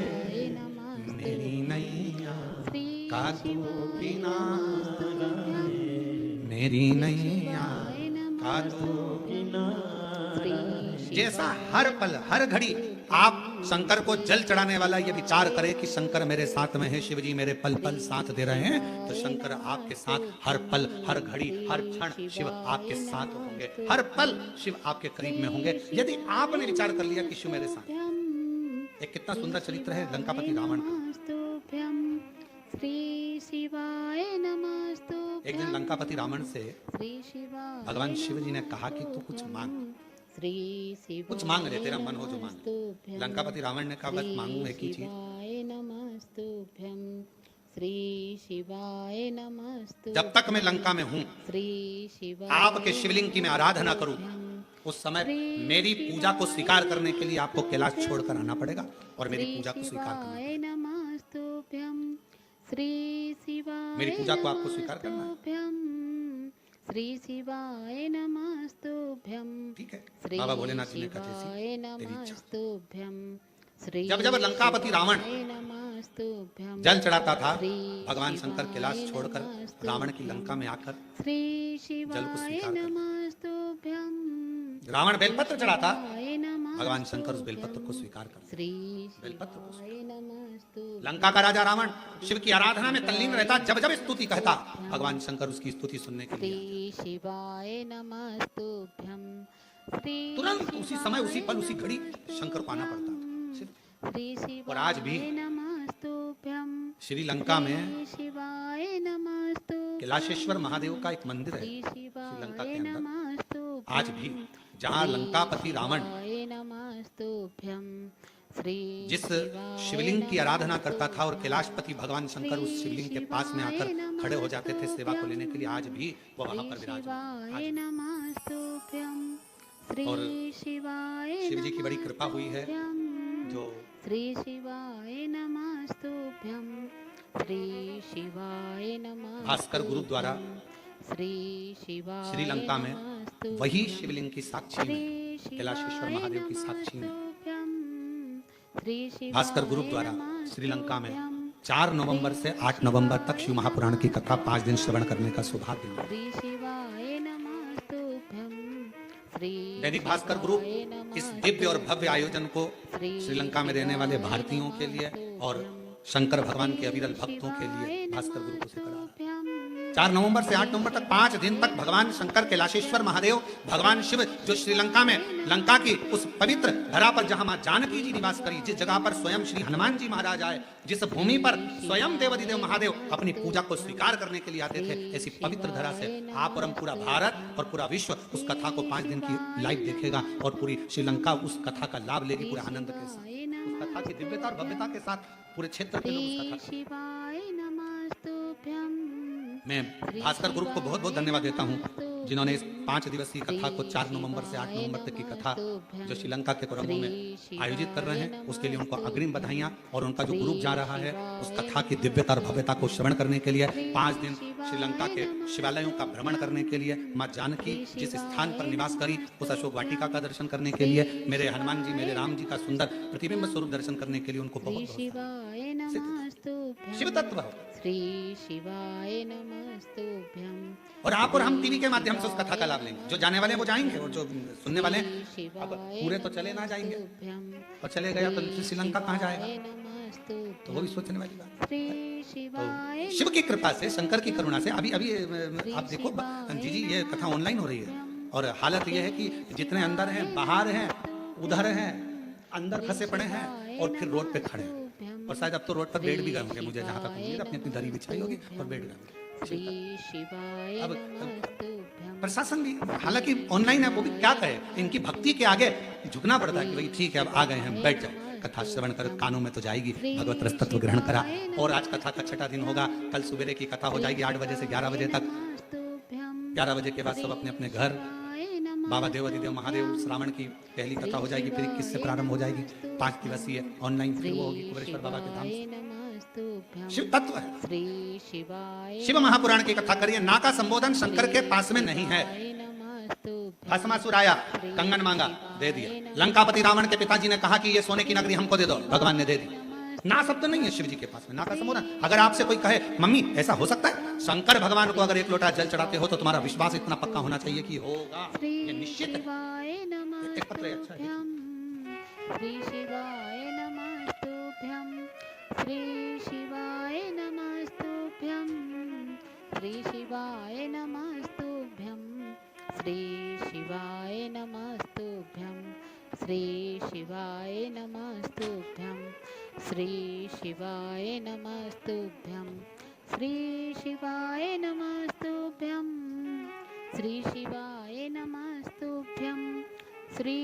मेरी नैया का तू किनारा, मेरी नैया का तू किनारा। जैसा हर पल हर घड़ी आप शंकर को जल चढ़ाने वाला ये विचार करे कि शंकर मेरे साथ में है, शिव जी मेरे पल पल साथ दे रहे हैं, तो शंकर आपके साथ हर पल हर घड़ी हर क्षण शिव आपके साथ होंगे, हर पल शिव आपके करीब में होंगे यदि आपने विचार कर लिया कि शिव मेरे साथ। एक कितना सुंदर चरित्र है लंकापति रावण का। श्री शिवाय नमस्तुभ्यं। एक दिन लंकापति रावण से श्री शिवाय भगवान शिव जी ने कहा कि तू कुछ मांग, श्री शिवाय कुछ मांग ले, तेरा मन हो जो मांग। नमस्तुभ्यं। लंकापति रावण ने कहा बस मांगू एक ही चीज, शिवाय नमस्तुभ्यं। श्री शिवाय नमस्तुभ्यं। जब तक मैं लंका में हूँ, श्री शिवाय आपके शिवलिंग की मैं आराधना करूं, उस समय मेरी पूजा को स्वीकार करने के लिए आपको कैलाश छोड़कर आना पड़ेगा और मेरी पूजा को स्वीकार करना शिवाय नमस्तुभ्यं। श्री शिवाय मेरी पूजा को आपको स्वीकार करना है। नमस्तुभ्यं। श्री शिवाय नमस्तुभ्यं। ठीक है, श्री बाबा भोलेनाथ जी ने कहा जैसी शिवाय तेरी इच्छा। नमस्तुभ्यं। श्री जब जब लंकापति रावण शिवाय नमस्तुभ्यं। जल चढ़ाता था, श्री भगवान शंकर कैलाश शिवाय छोड़कर नमस्तुभ्यं। रावण की लंका में आकर श्री जल को शिवाय स्वीकार कर, नमस्तुभ्यं। रावण बेलपत्र चढ़ाता, शिवाय नमस्तुभ्यं। भगवान शंकर उस बेलपत्र को स्वीकार कर। श्री बेलपत्र को शिवाय नमस्तुभ्यं। लंका का राजा रावण शिव की आराधना में तल्लीन रहता, जब जब स्तुति कहता, भगवान शंकर उसकी स्तुति सुनने के लिए श्री शिवाय नमस्तुभ्यं। श्री तुरंत उसी समय, उसी पल, उसी घड़ी शंकर को आना पड़ता था। श्री शिवाय और आज भी नमस्तुभ्यं। श्रीलंका में श्री शिवाय नमस्तुभ्यं। कैलाशेश्वर महादेव का एक मंदिर है श्री श्रीलंका शिवाय के अंदर, नमस्तुभ्यं। आज भी, जहाँ लंकापति रावण शिवाय नमस्तुभ्यं। श्री जिस शिवाय शिवलिंग की आराधना करता था और कैलाशपति भगवान शंकर उस शिवलिंग के पास में आकर खड़े हो जाते थे सेवा को लेने के लिए, आज भी वो वहां पर विराजमान शिवाय है। नमस्तुभ्यं। श्री और शिवाय शिव जी की बड़ी कृपा हुई है, नमस्तुभ्यं। जो श्री शिवाय नमस्तुभ्यं। श्री शिवाय नमस्तुभ्यं। भास्कर गुरु द्वारा श्री शिवाय श्रीलंका में नमस्तुभ्यं। वही शिवलिंग की साक्षी में, श्री कैलाशेश्वर शिवाय महादेव की साक्षी में, नमस्तुभ्यं। श्री शिवाय भास्कर गुरु द्वारा नमस्तुभ्यं। श्रीलंका में 4 नवंबर से 8 नवंबर तक शिव महापुराण की कथा 5 दिन श्रवण करने का सौभाग्य मिला। श्री शिवाय नमस्तुभ्यं। श्री दैनिक भास्कर ग्रुप इस दिव्य और भव्य आयोजन को श्री श्रीलंका में रहने वाले भारतीयों के लिए और शंकर भगवान के अविरल भक्तों के लिए भास्कर गुरु को सिखा 4 नवंबर से 8 नवंबर तक 5 दिन तक भगवान शंकर कैलाशेश्वर महादेव, भगवान शिव जो श्रीलंका में लंका की उस पवित्र धरा पर जहां मां जानकी जी निवास करी, जिस जगह पर स्वयं श्री हनुमान जी महाराज आए, जिस भूमि पर स्वयं देवाधिदेव महादेव अपनी पूजा को स्वीकार करने के लिए आते थे, ऐसी पवित्र धरा से आप और हम पूरा भारत और पूरा विश्व उस कथा को 5 दिन की लाइव देखेगा और पूरी श्रीलंका उस कथा का लाभ लेगी पूरे आनंद के साथ। उस कथा की दिव्यता और भव्यता के साथ पूरे क्षेत्र के लोग उस कथा शिवाय नमस्तुभ्यं। मैं भास्कर ग्रुप को बहुत बहुत धन्यवाद देता हूँ जिन्होंने इस 5 दिवसीय कथा को 4 नवंबर से 8 नवंबर तक की कथा जो श्रीलंका के कोलंबो में आयोजित कर रहे हैं, उसके लिए उनको अग्रिम बधाइयाँ। और उनका जो ग्रुप जा रहा है उस कथा की दिव्यता और भव्यता को श्रवण करने के लिए 5 दिन श्रीलंका के शिवालयों का भ्रमण करने के लिए, माँ जानकी जिस स्थान पर निवास करी उस अशोक वाटिका का दर्शन करने के लिए, मेरे हनुमान जी, मेरे राम जी का सुंदर प्रतिबिंब स्वरूप दर्शन करने के लिए उनको बहुत शिवाय नमस्तुभ्यं। शिव तत्व हो। श्री शिवाय नमस्तुभ्यं। और आप और हम टीवी के माध्यम से उस कथा का लाभ लेंगे। जो जाने वाले हैं वो जाएंगे और जो सुनने वाले हैं अब पूरे तो चले ना जाएंगे, और चले गया तो फिर श्रीलंका कहाँ जाएगा, तो वो भी सोचने वाली बात। तो शिव की कृपा से, शंकर की करुणा से अभी आप देखो जी ये कथा ऑनलाइन हो रही है और हालत ये है कि जितने अंदर हैं, बाहर हैं, उधर हैं, अंदर फंसे पड़े हैं और फिर रोड पे खड़े हैं। और शायद अब तो रोड पर बेड भी गए होंगे, मुझे जहाँ तक उम्मीद है, अपनी अपनी दरी बिछाई होगी और बेड गए। अब प्रशासन भी हालांकि ऑनलाइन है, वो भी क्या करे, इनकी भक्ति के आगे झुकना पड़ता है कि भाई ठीक है अब आ गए हैं, बैठ जाओ, कथा श्रवण कर, कानों में तो जाएगी, भगवत रस तत्व ग्रहण करा। और आज कथा का 6ठा दिन होगा, कल सुबेरे की कथा हो जाएगी 8 बजे से 11 बजे तक। 11 बजे के बाद सब अपने अपने घर, बाबा देवाधिदेव महादेव श्रावण की पहली कथा हो जाएगी, फिर 21 से प्रारंभ हो जाएगी 5 दिवसीय ऑनलाइन, फिर वो होगी कुबेरेश्वर बाबा के धाम से। शिव तत्व है। शिव महापुराण की कथा करिए, ना का संबोधन शंकर के पास में नहीं है। भस्मासुर आया, कंगन मांगा, दे दिया। लंकापति रावण के पिताजी ने कहा कि ये सोने की नगरी हमको दे दो, भगवान ने दे दी। ना शब्द नहीं है शिव जी के पास में, ना का संबोधन। अगर आपसे कोई कहे मम्मी ऐसा हो सकता है, शंकर भगवान को अगर 1 लोटा जल चढ़ाते हो तो तुम्हारा विश्वास इतना पक्का होना चाहिए कि होगा, ये निश्चित है। एक पत्र है, अच्छा है। श्री शिवाय नमस्तुभ्यं। श्री शिवाय नमस्तुभ्यं। श्री शिवाय नमस्तुभ्यं। श्री शिवाय नमस्तुभ्यं। श्री शिवाय नमस्तुभ्यं। श्री शिवाय नमस्तुभ्यं। श्री शिवाय नमस्तुभ्यं श्री शिवाय नमस्तुभ्यं श्री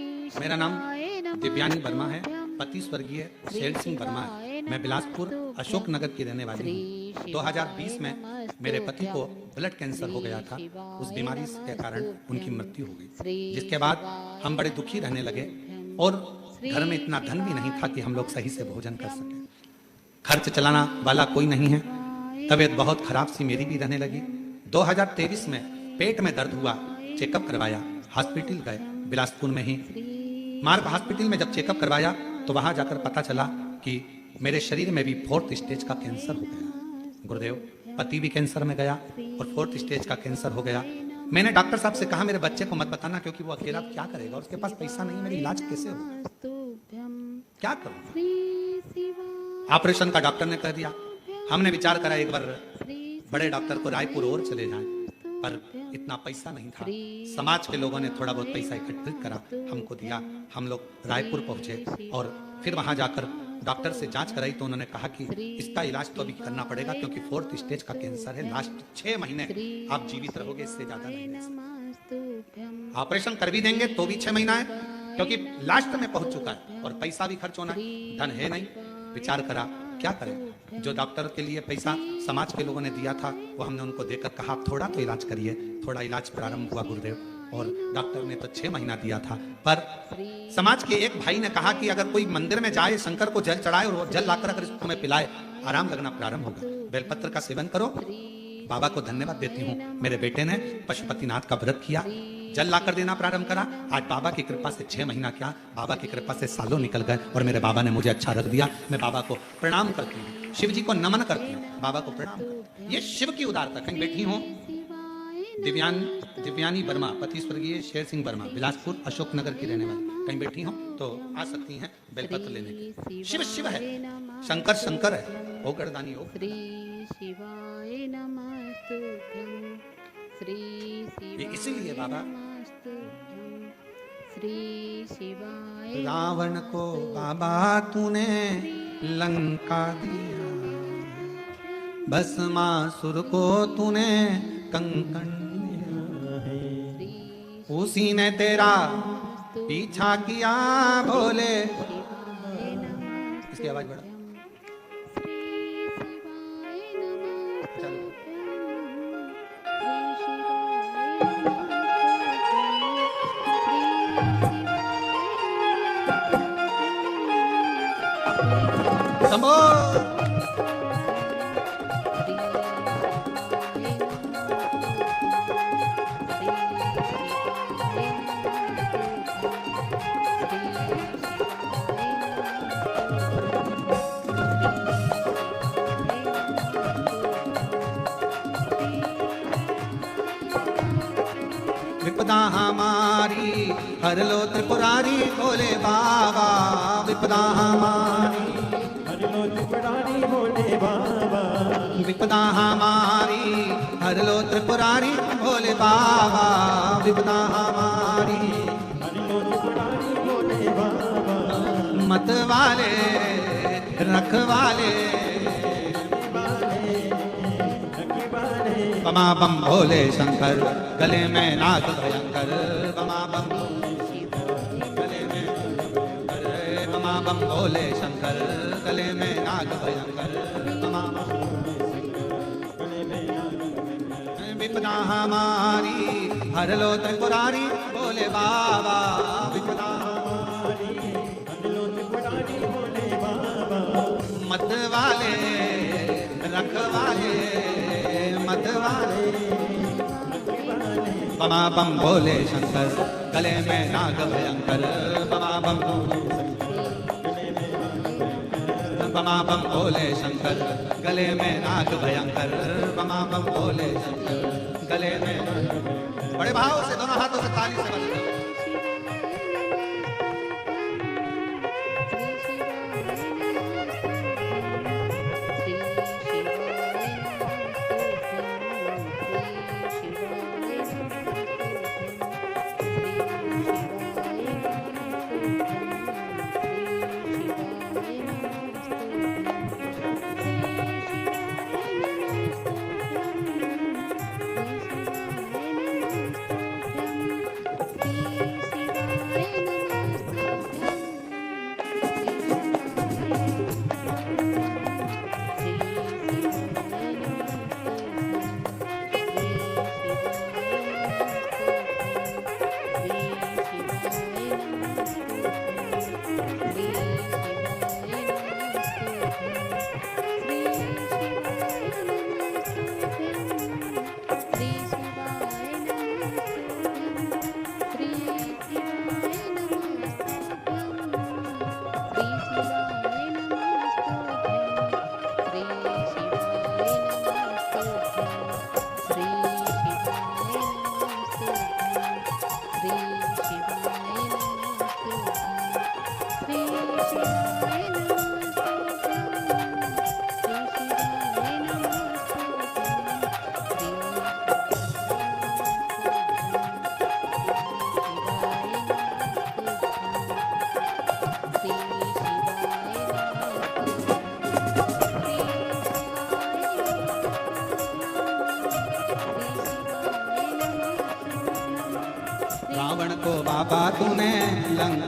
मेरा नाम शिवाय दिव्यानी वर्मा है, नमस्तुभ्यं। पति स्वर्गीय शेर सिंह वर्मा है। मैं बिलासपुर अशोक नगर की रहने वाली हूँ। 2020 में मेरे पति को ब्लड कैंसर हो गया था। उस बीमारी के कारण उनकी मृत्यु हो गई, जिसके बाद हम बड़े दुखी रहने लगे और घर में इतना धन भी नहीं था कि हम लोग सही से भोजन कर सकें। खर्च चलाना वाला कोई नहीं है। तबीयत बहुत खराब सी मेरी भी रहने लगी। 2023 में पेट में दर्द हुआ, चेकअप करवाया, हॉस्पिटल गए बिलासपुर में ही मार्ग हॉस्पिटल में। जब चेकअप करवाया तो वहां जाकर पता चला कि मेरे शरीर में भी 4th स्टेज का कैंसर हो गया। गुरुदेव, पति भी कैंसर में गया और 4th स्टेज का कैंसर हो गया। मैंने डॉक्टर साहब से कहा मेरे बच्चे को मत बताना, क्योंकि वो अकेला क्या करेगा, उसके पास पैसा नहीं, मेरी इलाज कैसे होगा, क्या करूं। ऑपरेशन का डॉक्टर ने कह दिया। हमने विचार करा एक बार बड़े डॉक्टर को रायपुर और चले जाएं, पर इतना पैसा नहीं था। समाज के लोगों ने थोड़ा बहुत पैसा एकत्रित करा, हमको दिया। हम लोग रायपुर पहुंचे और फिर वहां जाकर डॉक्टर से जांच कराई तो उन्होंने कहा कि इसका इलाज तो अभी करना पड़ेगा, क्योंकि 4th स्टेज का कैंसर है। लास्ट 6 महीने आप जीवित रहोगे, इससे ज्यादा नहीं। ऑपरेशन कर भी देंगे तो भी 6 महीना है, क्योंकि लास्ट में पहुंच चुका है और पैसा भी खर्च होना है, धन है नहीं। विचार करा क्या करें। जो डॉक्टर के लिए पैसा समाज के लोगों ने दिया था वो हमने उनको देकर कहा थोड़ा तो इलाज करिए। थोड़ा इलाज प्रारंभ हुआ गुरुदेव, और डॉक्टर ने तो 6 महीना दिया था। पर समाज के एक भाई ने कहा कि अगर कोई मंदिर में जाए, शंकर को जल चढ़ाए और जल लाकर अगर इसको तुम्हें पिलाए, आराम लगना प्रारंभ होगा। बेलपत्र का सेवन करो। बाबा को धन्यवाद देती हूँ, मेरे बेटे ने पशुपतिनाथ का व्रत किया, जल लाकर देना प्रारंभ करा। आज बाबा की कृपा से 6 महीना क्या, बाबा की कृपा से सालों निकल गए और मेरे बाबा ने मुझे अच्छा रख दिया। मैं बाबा को प्रणाम करती हूँ, शिव जी को नमन करती हूँ, बाबा को प्रणाम करती हूँ। ये शिव की उदारता। कहीं बैठी हूँ दिव्यानी वर्मा, पति स्वर्गीय शेर सिंह वर्मा, बिलासपुर अशोक नगर की रहने वाली। कहीं बैठी हो तो आ सकती हैं बेलपत्र लेने के। शिव शिव है, शंकर शंकर है, ओ गर्दानी ओ। श्री शिवाय नमस्तुभ्यं श्री शिवाय इसीलिए बाबा नमस्तुभ्यं श्री शिवाय। रावण को बाबा तूने लंका दिया, भस्मासुर को तूने कंकण दिया, उसी ने तेरा पीछा किया भोले। इसकी आवाज बढ़ा। शंभो विपदा हमारी हर लो त्रिपुरारी भोले बाबा। विपदा हमारी हर लो त्रिपुरारी भोले बाबा। विपदा हमारी हर लो त्रिपुरारी भोले बाबा। विपदा हमारी हर लो त्रिपुरारी भोले बाबा। मत वाले रखवाले बमा बम भोले शंकर, गले में नाग भयंकर। बमा बम गले में, अरे बमा बम भोले शंकर, गले में नाग भयंकर। बमा बम गले में नाग। विपदा हमारी हर लो त्रिपुरारी भोले बाबा। विपदा हमारी हर लो त्रिपुरारी भोले बाबा। मत वाले रखवाले मतवाले बमा बम भोले शंकर, गले में नाग भयंकर। बमा बम बमा बम भोले शंकर, गले में नाग भयंकर। बमा बम भोले शंकर, गले में। बड़े भाव से दोनों हाथों से ताली से बजाओ।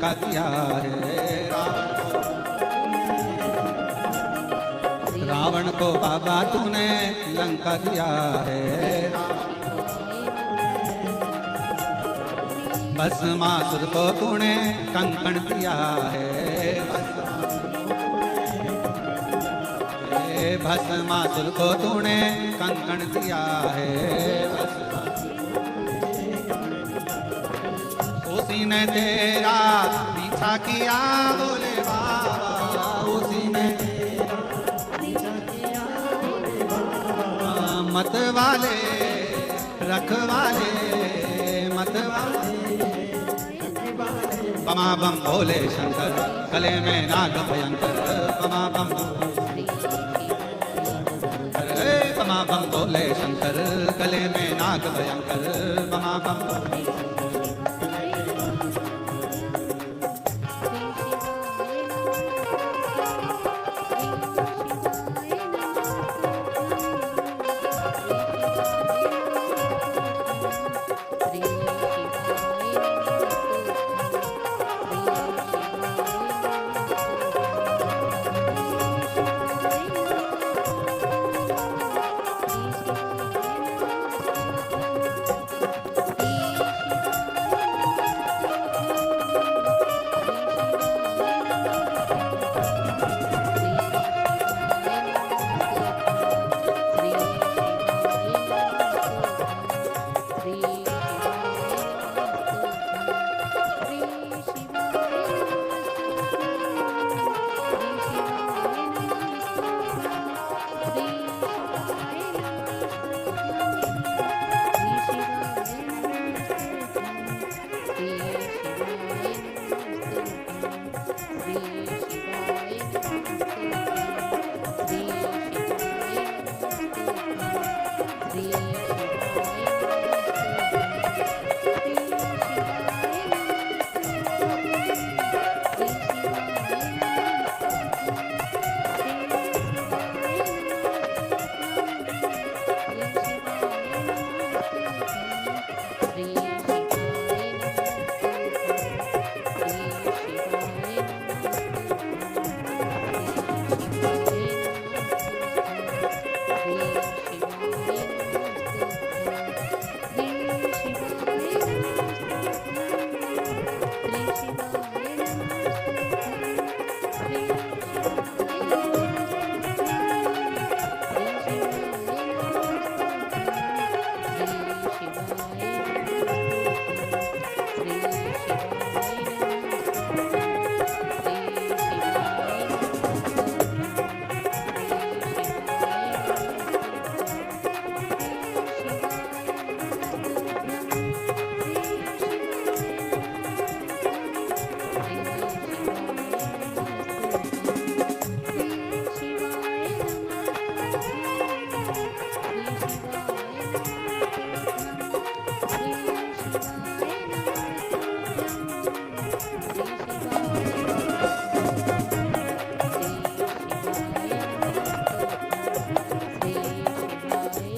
लंका किया है। रावण को बाबा तूने लंका दिया है। भस्मासुर को तूने कंकण दिया है। भस्मासुर को तूने कंकण दिया है। उसी ने तेरा पीछा किया बोले बाबा, उसी ने मत वाले रखवाले मत वाले। पमा बम भोले शंकर गले में नाग भयंकर। पमा बम पमा बम भोले शंकर गले में नाग भयंकर। पमा बम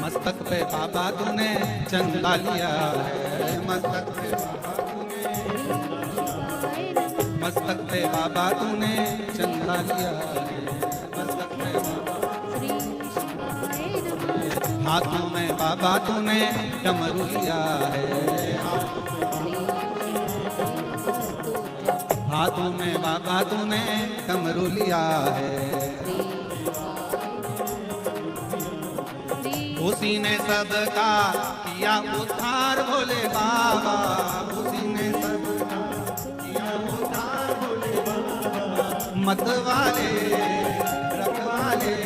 मस्तक पे बाबा तूने चंदा लिया है। मस्तक पे बाबा तूने चंदा लिया है। मस्तक पे हाथों में बाबा तूने डमरू लिया है। हाथों में बाबा तूने डमरू लिया है। उसी ने सबका किया उद्धार भोले बाबा। उसी ने सबका किया उद्धार भोले बाबा। मत वाले रखवाले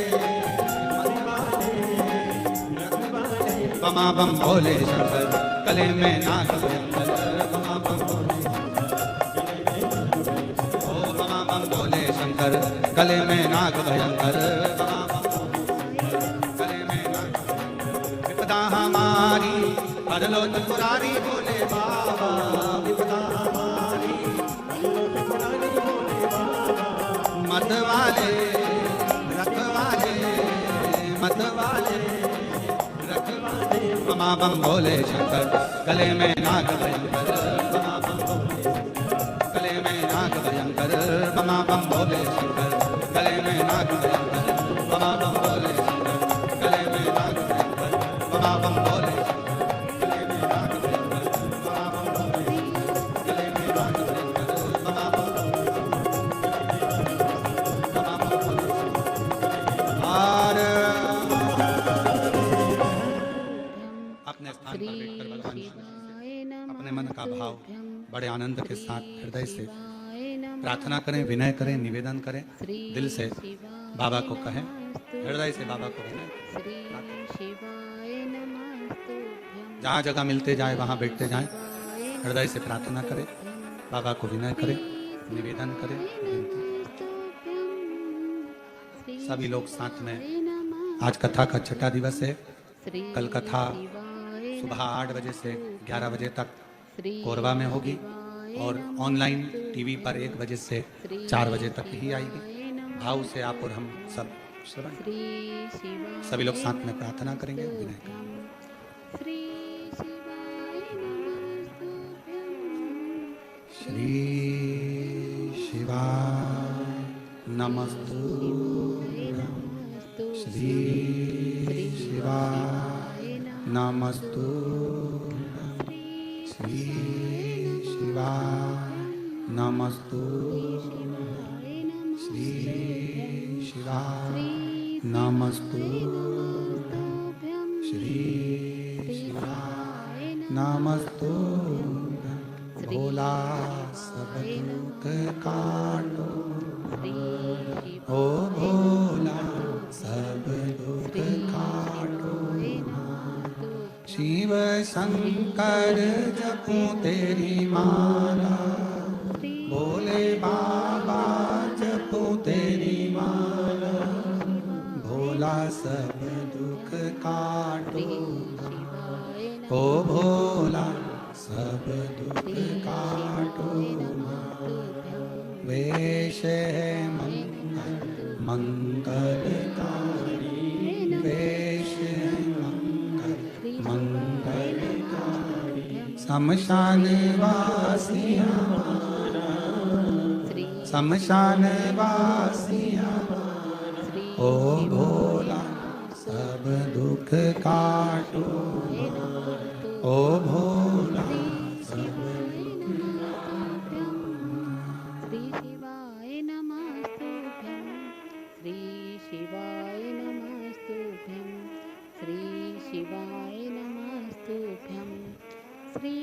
बमा बम भोले शंकर गले में नाग भयंकर। बमा बम भोले शंकर गले में नाग भयंकर। हमारी हरलो त्रिपुरारी भोले बाबा। विपदा हमारी मत वाले रखवाले मत वाले रखवाले। बमा बम भोले शंकर गले में नाग भयंकर। गले में का भाव बड़े आनंद के साथ हृदय से प्रार्थना करें, विनय करें, निवेदन करें, दिल से बाबा को कहें, हृदय से बाबा को विनय करें। जहाँ जगह मिलते जाए वहाँ बैठते जाएं, हृदय से प्रार्थना करें, बाबा को विनय करें, निवेदन करें, विनती। सभी लोग साथ में। आज कथा का छठा दिवस है। कल कथा सुबह 8 बजे से 11 बजे तक कोरबा में होगी और ऑनलाइन टीवी पर 1 बजे से 4 बजे तक ही आएगी। भाव से आप और हम सब श्रवण, सभी लोग साथ में प्रार्थना करेंगे, विनय करेंगे। श्री शिवाय नमस्तुभ्यं, श्री शिवाय नमस्तुभ्यं, श्री शिवाय नमस्तुभ्यं, श्री शिवाय नमस्तुभ्यं, श्री शिवाय नमस्तुभ्यं। भोला सब दुख काटो, ओ भोला सब दुख काटो। शिव शंकर जपूं तेरी माला, भोले बाबा जपूं तेरी माला। भोला सब दुख काटो, ओ भोला सब दुख काटो। वेश है मंगलकारी, वेश है मंगलकारी। शमशान वासी हमारा, शमशान वासी हमारा। ओ भोला सब दुख काटो, ओ भोला सब श्री शिवाय नमस्तुभ्यं, श्री शिवाय नमस्तुभ्यं, श्री शिवाय नमस्तुभ्यं, श्री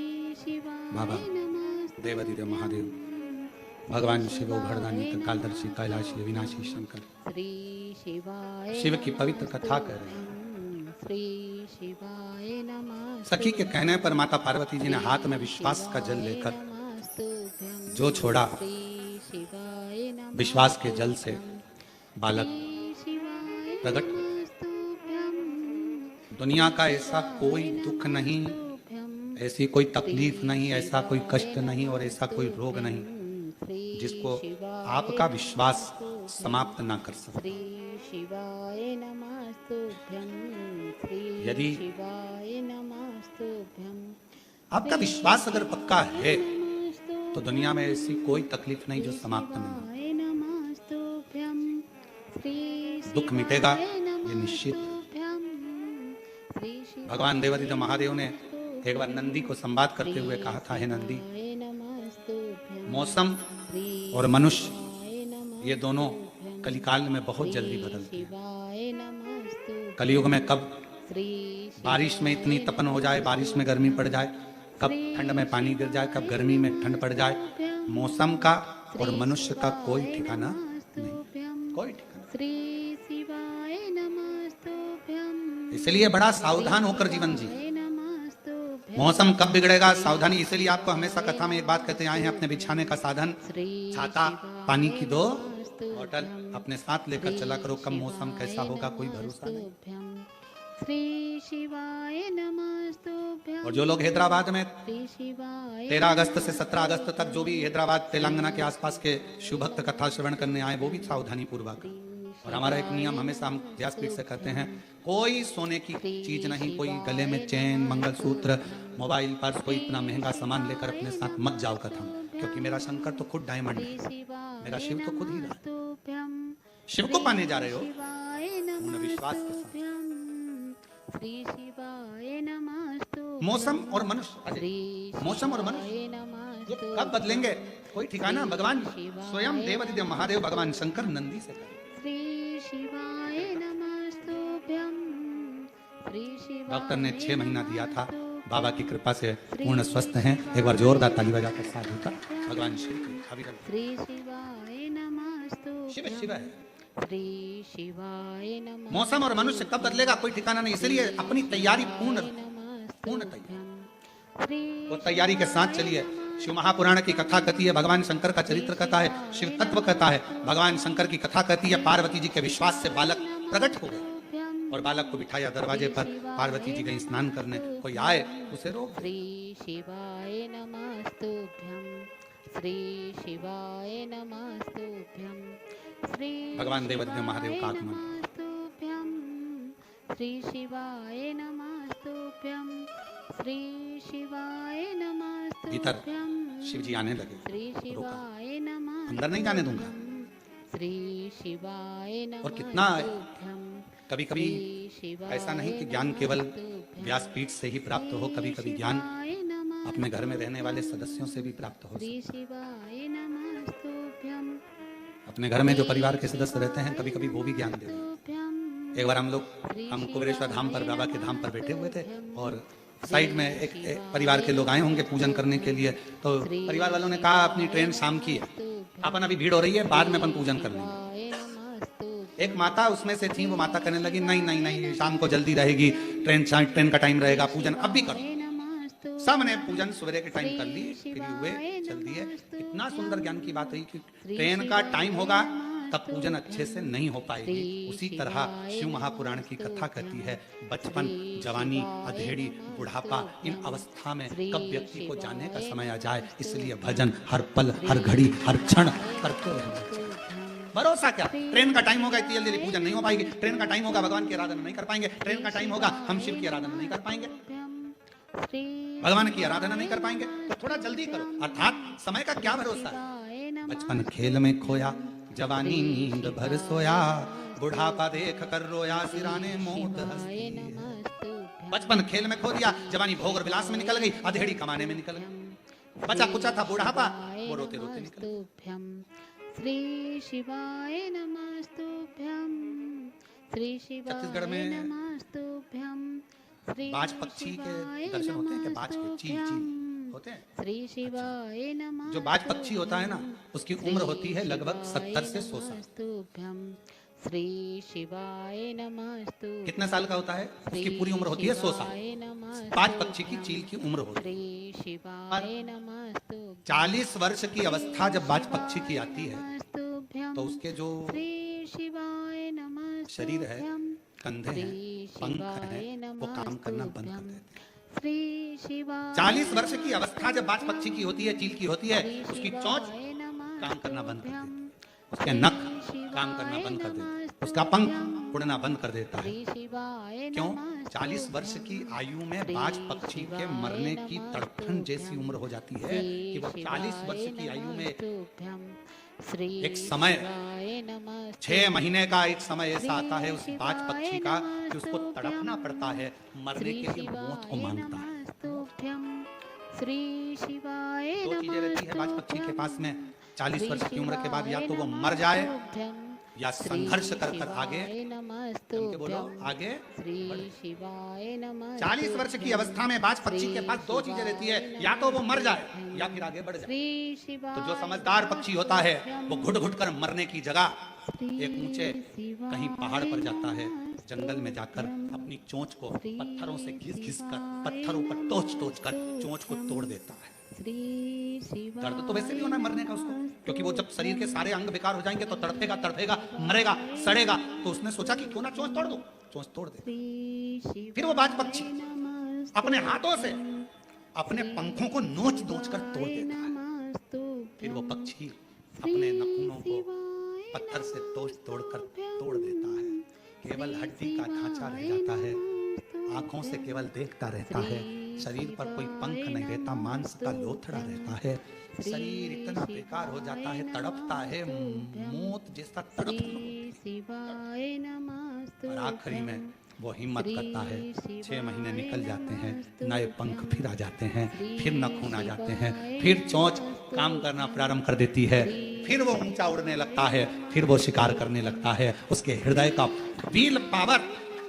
बाबा शिवाय नमस्तुभ्यं। देवाधिदेव महादेव भगवान शिव भरदानी कालदर्शी कैलाशी अविनाशी शंकर श्री शिवाय शिव की पवित्र कथा कर रहे हैं। श्री शिवाय नमः। सखी के कहने पर माता पार्वती जी ने हाथ में विश्वास का जल लेकर जो छोड़ा, विश्वास के जल से बालक प्रकट। दुनिया का ऐसा कोई दुख नहीं, ऐसी कोई तकलीफ नहीं, ऐसा कोई कष्ट नहीं और ऐसा कोई रोग नहीं जिसको आपका विश्वास समाप्त ना कर सके। यदि आपका विश्वास अगर पक्का है तो दुनिया में ऐसी कोई तकलीफ नहीं जो समाप्त नहीं। दुख मिटेगा ये निश्चित। भगवान देवाधिदेव महादेव ने एक बार नंदी को संवाद करते हुए कहा था, हे नंदी, मौसम और मनुष्य ये दोनों कलिकाल में बहुत जल्दी बदलते हैं। कलयुग में कब बारिश में इतनी तपन हो जाए, बारिश में गर्मी पड़ जाए, कब ठंड में पानी गिर जाए, कब गर्मी में ठंड पड़ जाए, मौसम का और मनुष्य का कोई ठिकाना नहीं, कोई ठिकाना। इसलिए बड़ा सावधान होकर जीवन जी। मौसम कब बिगड़ेगा, सावधानी। इसलिए आपको हमेशा कथा में एक बात कहते आए हैं, अपने बिछाने का साधन, छाता, पानी की 2 बोतल अपने साथ लेकर चला करो। कब मौसम कैसा होगा कोई भरोसा नहीं। और जो लोग हैदराबाद में 13 अगस्त से 17 अगस्त तक जो भी हैदराबाद तेलंगाना के आसपास के शिव भक्त कथा श्रवण करने आए, वो भी सावधानी पूर्वक। और हमारा एक नियम हमेशा हम व्यासपीठ से कहते हैं, कोई सोने की चीज नहीं, कोई गले में चैन, मंगलसूत्र, मोबाइल, पर्स, कोई इतना महंगा सामान लेकर अपने साथ मत जाओ कथा, क्योंकि मेरा शंकर तो खुद डायमंड है, मेरा शिव तो खुद हीरा है। शिव को पाने जा रहे हो उन्हें विश्वास के साथ। मौसम और मनुष्य, मौसम और मनुष्य ये कब बदलेंगे कोई ठिकाना। भगवान स्वयं देवाधिदेव महादेव भगवान शंकर नंदी से कहे। डॉक्टर ने 6 महीना दिया था, बाबा की कृपा से पूर्ण स्वस्थ हैं। एक बार जोरदार ताली बजाकर साधु का भगवान शिव की अविरल श्री शिवाय नमस्तुभ्यं शिव शिव है। श्री शिवाय नमः मौसम और मनुष्य कब बदलेगा कोई ठिकाना नहीं, इसलिए अपनी तैयारी पूर्ण तैयारी, वो तैयारी के साथ चलिए। शिव महापुराण की कथा कहती है, भगवान शंकर का चरित्र कथा है, शिव तत्व कथा है। भगवान शंकर की कथा कहती है, पार्वती जी के विश्वास से बालक प्रकट हो गए और बालक को बिठाया दरवाजे पर। पार्वती जी गई स्नान करने, कोई आए उसे रोक। श्री शिवाय नमस्तुभ्यं श्री शिवाय नमस्तुभ्यं श्री भगवान देवज्ञ महादेव का आगमन। नमस्तुभ्यं श्री शिवाय नमस्तुभ्यं श्री शिवाय भीतर नमस्तुभ्यं शिव जी आने लगे, श्री रोका, शिवाय नमः अंदर नहीं जाने दूंगा। श्री शिवाय नमः और कितना कभी कभी ऐसा नहीं कि ज्ञान केवल व्यासपीठ से ही प्राप्त हो, कभी कभी ज्ञान अपने घर में रहने वाले सदस्यों से भी प्राप्त हो। श्री शिवाय नमस्तुभ्यं अपने घर में जो परिवार के सदस्य रहते हैं, कभी कभी वो भी ज्ञान देते हैं। एक बार हम कुबेरेश्वर धाम पर, बाबा के धाम पर बैठे हुए थे और साइड में एक परिवार के लोग आए होंगे पूजन करने के लिए। तो परिवार वालों ने कहा अपनी ट्रेन शाम की है, अपन अभी भीड़ हो रही है, बाद में अपन पूजन कर लेंगे। एक माता उसमें से थी, वो माता कहने लगी नहीं नहीं नहीं, शाम को जल्दी रहेगी, ट्रेन का टाइम रहेगा, पूजन अब भी करो। सबने पूजन सवेरे के टाइम कर ली, फिर हुए चल दिए। इतना सुंदर ज्ञान की बात है कि ट्रेन का टाइम होगा तब पूजन अच्छे से नहीं हो पाएगी। उसी तरह शिव महापुराण की कथा कहती है, बचपन, जवानी, अधेड़ी, बुढ़ापा, इन अवस्था में कब व्यक्ति को जाने का समय आ जाए, इसलिए भजन हर पल, हर घड़ी, हर क्षण करते रहना। भरोसा क्या, ट्रेन का टाइम होगा, इतनी जल्दी पूजन नहीं हो पाएगी। ट्रेन का टाइम होगा, भगवान की आराधना नहीं कर पाएंगे। ट्रेन का टाइम होगा, हम शिव की आराधना नहीं कर पाएंगे, भगवान की आराधना नहीं कर पाएंगे। तो थोड़ा जल्दी करो। अर्थात समय का क्या भरोसा है। बचपन खेल में खोया, जवानी नींद भर सोया, बुढ़ापा देख कर रोया, सिराने मौत हंसती है। बचपन खेल में खो दिया, जवानी भोग और विलास में निकल गई, अधेड़ी कमाने में निकल गई। बचा कुचा था बुढ़ापा, वो रोते रोते निकल। श्री शिवाय नमस्तुभ्यं श्री छत्तीसगढ़ शिवाय में नमस्तुभ्यं बाज पक्षी के दर्शन होते हैं कि बाज के चील होते हैं। श्री शिवाय नमः जो बाज पक्षी होता है ना, उसकी उम्र होती है लगभग 70 से 100 साल। श्री शिवाय नमस्तु। कितने साल का होता है? उसकी पूरी उम्र होती है 100 साल। बाज पक्षी की चील की उम्र होती है। श्री शिवाय नमस्तु। 40 वर्ष की अवस्था जब बाज पक्षी की आती है तो उसके जो शरीर है, कंधे हैं, पंख हैं, वो काम करना बंद कर देते हैं। 40 वर्ष की अवस्था जब बाज पक्षी की होती है, चील की होती है, उसकी चोंच काम करना बंद कर देती है, उसके नख काम करना बंद कर देते हैं, उसका पंख उड़ना बंद कर देता है। क्यों? 40 वर्ष की आयु में बाज पक्षी के मरने की तड़फन जैसी उम्र हो जाती है कि वो 40 वर्ष की आयु में एक समय 6 महीने का एक समय ऐसा आता है उस बाज पक्षी का कि उसको तड़पना पड़ता है, मरने के लिए मौत को मांगता है। दो चीजें रहती है बाज पक्षी के पास में 40 वर्ष की उम्र के बाद, या तो वो मर जाए या संघर्ष कर कर आगे बोलो, आगे 40 वर्ष की अवस्था में बाज पक्षी के पास 2 चीजें रहती है, या तो वो मर जाए या फिर आगे बढ़ जाए। तो जो समझदार पक्षी होता है वो घुट घुट कर मरने की जगह एक ऊंचे कहीं पहाड़ पर जाता है, जंगल में जाकर अपनी चोंच को पत्थरों से घिस घिस कर, पत्थरों पर टोच टोच कर चोंच को तोड़ देता है। दर्द तो वैसे भी होना मरने का उसको, क्योंकि वो जब शरीर के सारे अंग बेकार हो जाएंगे तो तड़पेगा तड़पेगा, मरेगा, सड़ेगा। तो उसने सोचा कि क्यों ना चोंच तोड़ दो, चोंच तोड़ दे। फिर वो बाज पक्षी अपने हाथों से अपने पंखों को नोच नोच कर तोड़ देता है। फिर वो पक्षी अपने नखूनों को पत्थर से तोड़ कर तोड़ देता है। केवल हड्डी का ढांचा रह जाता है, आंखों से केवल देखता रहता है, शरीर पर कोई पंख नहीं रहता, मांस का लोथड़ा रहता है। शरीर इतना बेकार हो जाता है, तड़पता है, मौत जैसा तड़प। और आखिरी में वो हिम्मत करता है, 6 महीने निकल जाते हैं, नए पंख फिर आ जाते हैं, फिर नखून आ जाते हैं, फिर चोंच काम करना प्रारंभ कर देती है, फिर वो ऊंचा उड़ने लगता है, फिर वो शिकार करने लगता है। उसके हृदय का विल पावर,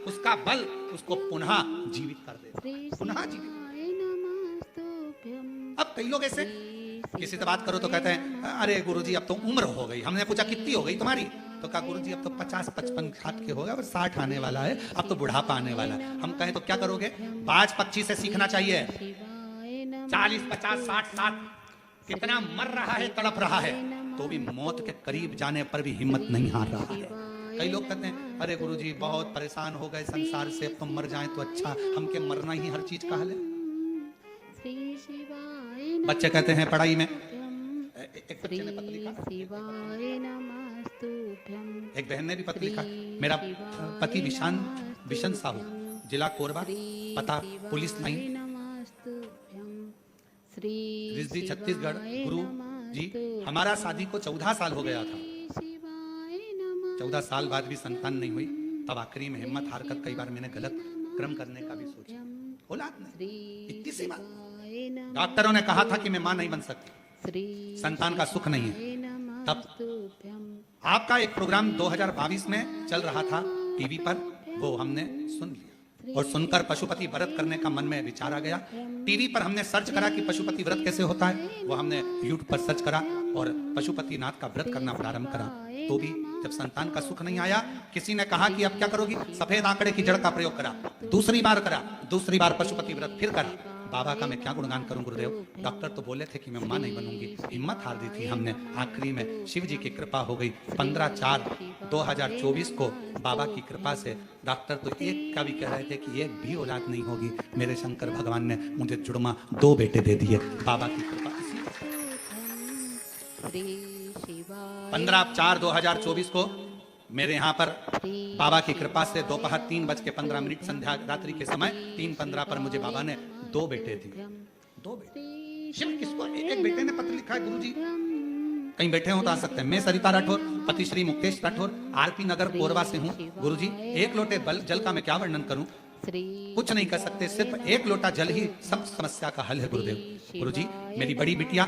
उसका बल उसको पुनः जीवित कर देता है, पुनः जीवित। अब कई लोग ऐसे किसी से बात करो तो कहते हैं अरे गुरुजी अब तो उम्र हो गई। हमने पूछा कितनी हो गई तुम्हारी, तो कहा गुरुजी अब तो 50-55 साल के हो गए, अब 60 आने वाला है, अब तो बुढ़ापा आने वाला है। हम कहें तो क्या करोगे? बाज पक्षी से सीखना चाहिए। 40, 50, 60 साल कितना मर रहा है, तड़प रहा है, तो भी मौत के करीब जाने पर भी हिम्मत नहीं हार रहा है। कई लोग कहते हैं अरे गुरुजी बहुत परेशान हो गए संसार से, अब तो मर जाएं तो अच्छा, हमके मरना ही हर चीज का हल है। बच्चे कहते हैं पढ़ाई में, एक बच्चे ने पत्र लिखा, एक बहन ने भी पत्र लिखा, मेरा पति विशन साहू, जिला कोरबा, पता पुलिस लाइन, रिजदी छत्तीसगढ़। गुरु जी हमारा शादी को 14 साल हो गया था, 14 साल बाद भी संतान नहीं हुई। तब आखिरी में हिम्मत हार कर कई बार मैंने गलत कर्म करने का भी सोचा, औलाद नहीं, इतनी सी बात। डॉक्टरों ने कहा था कि मैं मां नहीं बन सकती, संतान का सुख नहीं है। तब आपका एक प्रोग्राम 2022 में चल रहा था टीवी पर, वो हमने सुन लिया और सुनकर पशुपति व्रत करने का मन में विचार आ गया। टीवी पर हमने सर्च करा कि पशुपति व्रत कैसे होता है, वो हमने यूट्यूब पर सर्च करा और पशुपति नाथ का व्रत करना प्रारंभ करा। तो भी जब संतान का सुख नहीं आया, किसी ने कहा कि अब क्या करोगी? सफेद आंकड़े की जड़ का प्रयोग करा, दूसरी बार पशुपति व्रत फिर करा। बाबा का मैं क्या गुणगान करूं गुरुदेव, डॉक्टर तो बोले थे कि मैं मां नहीं बनूंगी, हिम्मत हार दी थी हमने। आखिरी में शिव जी की कृपा हो गई। 15/4/2024 को बाबा की कृपा से डॉक्टर तो एक का भी कह रहे थे कि एक भी औलाद नहीं होगी, मेरे शंकर भगवान ने मुझे जुड़मा 2 बेटे दे दिए, बाबा की कृपा। 15/4/2024 को मेरे यहाँ पर बाबा की कृपा से दोपहर 3:15 संध्या रात्रि के समय 3:15 पर मुझे बाबा ने 2 बेटे दिए। 2 बेटे। शिव किसको? एक बेटे ने पत्र लिखा है गुरुजी, कई बेटे हो तो आ सकते हैं। मैं सरिता राठौर, पति श्री मुक्तेश राठौर, आरपी नगर कोरबा से हूँ। गुरुजी एक लोटे जल का मैं क्या वर्णन करूं, कुछ नहीं कर सकते, सिर्फ एक लोटा जल ही सब समस्या का हल है गुरुदेव। गुरुजी मेरी बड़ी बिटिया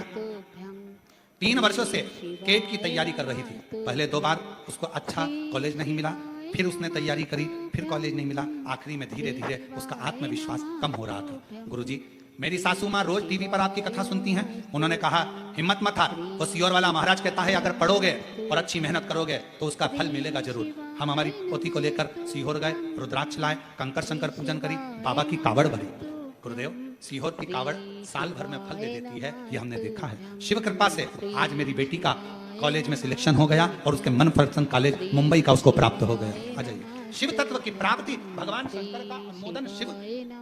3 वर्षों से केट की तैयारी कर रही थी। पहले 2 बार उसको अच्छा कॉलेज नहीं मिला, फिर उसने तैयारी करी, फिर कॉलेज नहीं मिला। आखिरी में धीरे धीरे उसका आत्मविश्वास कम हो रहा था। गुरुजी मेरी सासू माँ रोज टीवी पर आपकी कथा सुनती हैं। उन्होंने कहा हिम्मत मत हार, वो सियोर वाला महाराज कहता है अगर पढ़ोगे और अच्छी मेहनत करोगे तो उसका फल मिलेगा जरूर। हम हमारी पोती को लेकर सीहोर गए, रुद्राक्ष लाए, कंकर शंकर पूजन करी, बाबा की कावड़ भरी। गुरुदेव सीहोर की कावड़ साल भर में फल दे देती है, ये हमने देखा है। शिव कृपा से आज मेरी बेटी का कॉलेज में सिलेक्शन हो गया और उसके मनपसंद कॉलेज मुंबई का उसको प्राप्त हो गया। आ जाइए। शिव तत्व की प्राप्ति, भगवान शंकर का अनुमोदन, शिव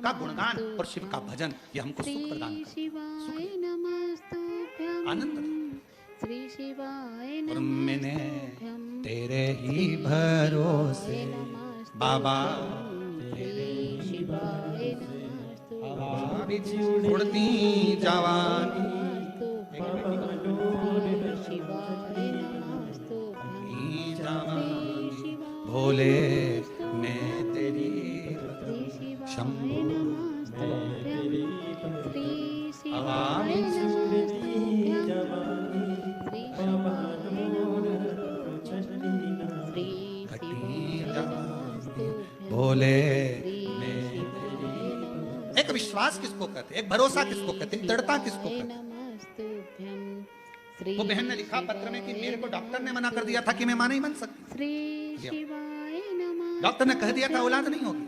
का गुणगान और शिव का भजन, ये हमको सुख प्रदान करता है, आनंद। और मैंने तेरे ही भरोसे बाबा, उड़ती जवानी भोले मैं तेरी शंभु भोले। एक विश्वास किसको कहते, एक भरोसा किसको कहते, दृढ़ता किसको कहते? वो बहन ने लिखा पत्र में कि मेरे को डॉक्टर ने मना कर दिया था कि मैं मां नहीं बन सकती। डॉक्टर ने कह दिया था औलाद नहीं होगी।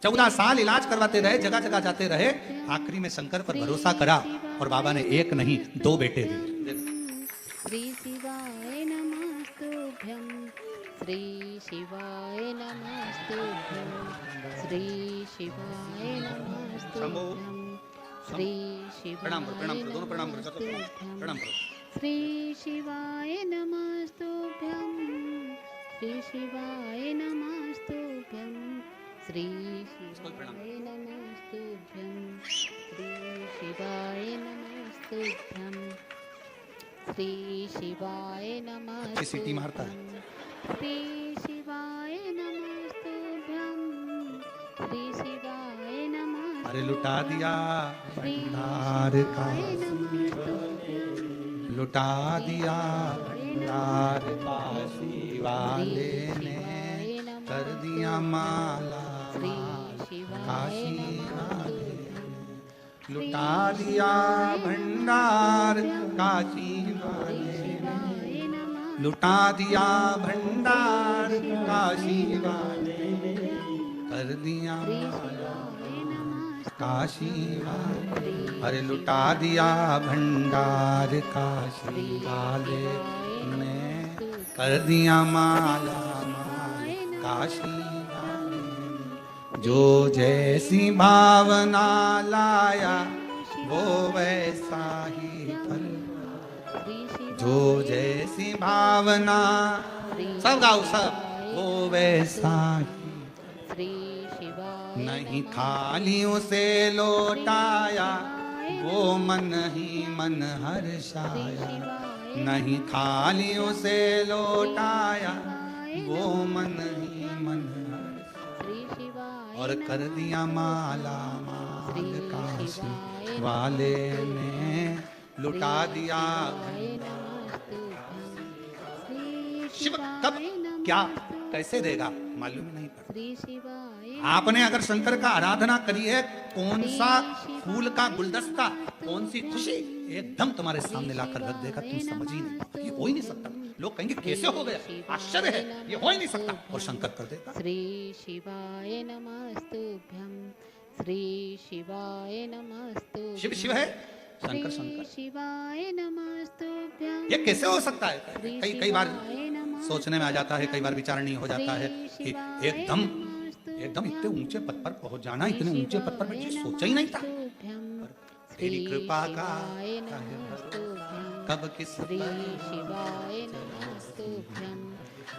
14 साल इलाज करवाते रहे, जगह जगह जाते रहे, आखिरी में शंकर पर भरोसा करा और बाबा ने 1 नहीं 2 बेटे दिए। श्री शिवाय नमस्तुभ्यं, श्री शिवाय नमस्तुभ्यं, श्री शिवाय नमस्तुभ्यं, श्री प्रणाम करो, प्रणाम करो, दोनों प्रणाम करो, प्रणाम करो। श्री शिवाय नमस्तुभ्यं, श्री शिवाय नमस्तुभ्यं, श्री शिवाय नमस्तुभ्यं, श्री शिवाय नमस्तुभ्यं, श्री शिवाय नमस्तुभ्यं, सीटी मारता है। श्री शिवाय नमस्तुभ्यं, श्री शिवाय नमस्तुभ्यं। अरे लुटा दिया भंडार का, लुटा दिया भंडार काशी वाले ने, कर दिया माला काशी वाले, लुटा दिया भंडार काशी वाले शिवाय नमः लुटा दिया भंडार काशी वाले कर दिया काशी वाले अरे लुटा दिया भंडार काशी वाले ने कर दिया माला माल काशी वाले ने। जो जैसी भावना लाया वो वैसा ही फल जो जैसी भावना सब गाओ सब वो वैसा ही श्री शिवाय नहीं खाली उसे लौटाया वो मन ही मन हर्षाया नहीं खाली उसे लौटाया वो मन ही मन हर्षाया श्री शिवाय और कर दिया माला माल काशी वाले ने लुटा दिया शिव कब क्या कैसे देगा मालूम ही नहीं पड़ता। श्री शिवाय आपने अगर शंकर का आराधना करी है कौन सा फूल का गुलदस्ता कौन सी खुशी एकदम तुम्हारे सामने लाकर रख देगा तुम समझ ही नहीं पाओगे। ये हो ही नहीं सकता। लोग कहेंगे कैसे हो गया आश्चर्य है ये हो ही नहीं सकता और शंकर कर देगा। श्री शिवाय नमस्तुभ्यं श्री शिवाय नमस्तुभ्यं शिव शिव है शंकर शंकर शिवाय नमस्तुभ्यं ये कैसे हो सकता है। कई कई बार सोचने में आ जाता है कई बार विचारणीय हो जाता है कि एकदम एकदम इतने ऊंचे पद पर पहुंच जाना इतने ऊंचे पद पर मैं सोचा ही नहीं था। तेरी कृपा का कब किस श्री शिवाय नमस्तुभ्यं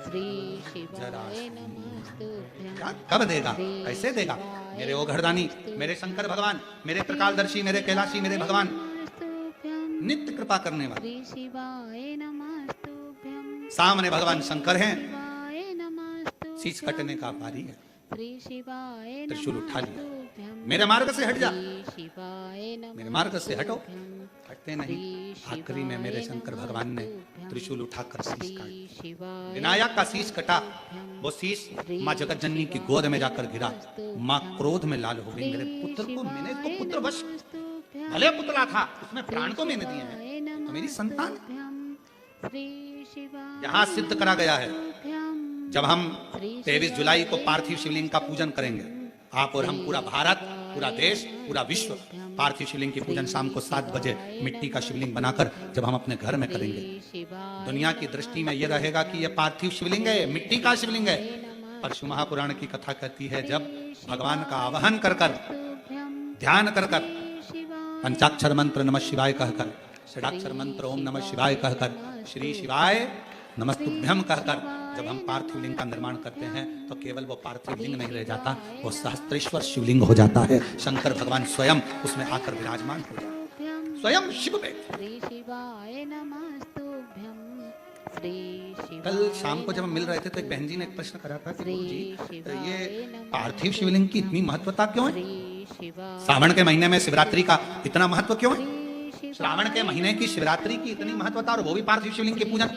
श्री शिवाय नमस्तुभ्यं क्या कब देगा कैसे देगा। मेरे ओ घरदानी मेरे शंकर भगवान मेरे त्रिकालदर्शी मेरे कैलाशी मेरे भगवान नित्य कृपा करने वाले श्री शिवाय नमस्तुभ्यं सामने भगवान शंकर हैं शिवाय नमस्तुभ्यं शीश कटने का पारी है श्री शिवाय त्रिशूल उठा लिया नमस्तुभ्यं मेरे मार्ग से हट जा श्री शिवाय मेरे मार्ग से हटो नमस्तुभ्यं हटते नहीं। आखिरी में मेरे शंकर भगवान ने त्रिशूल उठाकर शीश काट श्री शिवाय विनायक का शीश कटा वो शीश माँ जगत जननी की गोद में जाकर गिरा। माँ क्रोध में लाल हो गई मेरे पुत्र को मैंने इसको पुत्र वश भले पुतला था उसमें प्राण तो मैंने दिए हैं तो मेरी संतान यहाँ सिद्ध करा गया है। जब हम 23 जुलाई को पार्थिव शिवलिंग का पूजन करेंगे आप और हम पूरा भारत पूरा देश पूरा विश्व पार्थिव शिवलिंग की पूजन शाम को 7 बजे मिट्टी का शिवलिंग बनाकर जब हम अपने घर में करेंगे दुनिया की दृष्टि में यह रहेगा कि यह पार्थिव शिवलिंग है मिट्टी का शिवलिंग है। पर शिव महापुराण की कथा कहती है जब भगवान का आवाहन कर कर ध्यान कर कर पंचाक्षर मंत्र नमः शिवाय कहकर षडाक्षर मंत्र ओम नमः शिवाय कहकर श्री शिवाय नमस्तुभ्यम कहकर जब हम पार्थिव लिंग का निर्माण करते हैं तो केवल वो पार्थिव लिंग नहीं रह जाता वो सहस्त्रेश्वर शिवलिंग हो जाता है। शंकर भगवान स्वयं उसमें आकर विराजमान हो जाते हैं स्वयं शिव में। श्री शिवाय नमस्तुभ्यं श्री शिवाय कल शाम को जब हम मिल रहे थे तो एक बहन जी ने एक प्रश्न करा था कि गुरु जी ये पार्थिव शिवलिंग की इतनी महत्वता क्यों है। श्रावण के महीने में शिवरात्रि का इतना महत्व क्यों है। श्रावण के महीने की शिवरात्रि की इतनी महत्वता और वो भी पार्थिव शिवलिंग की पूजन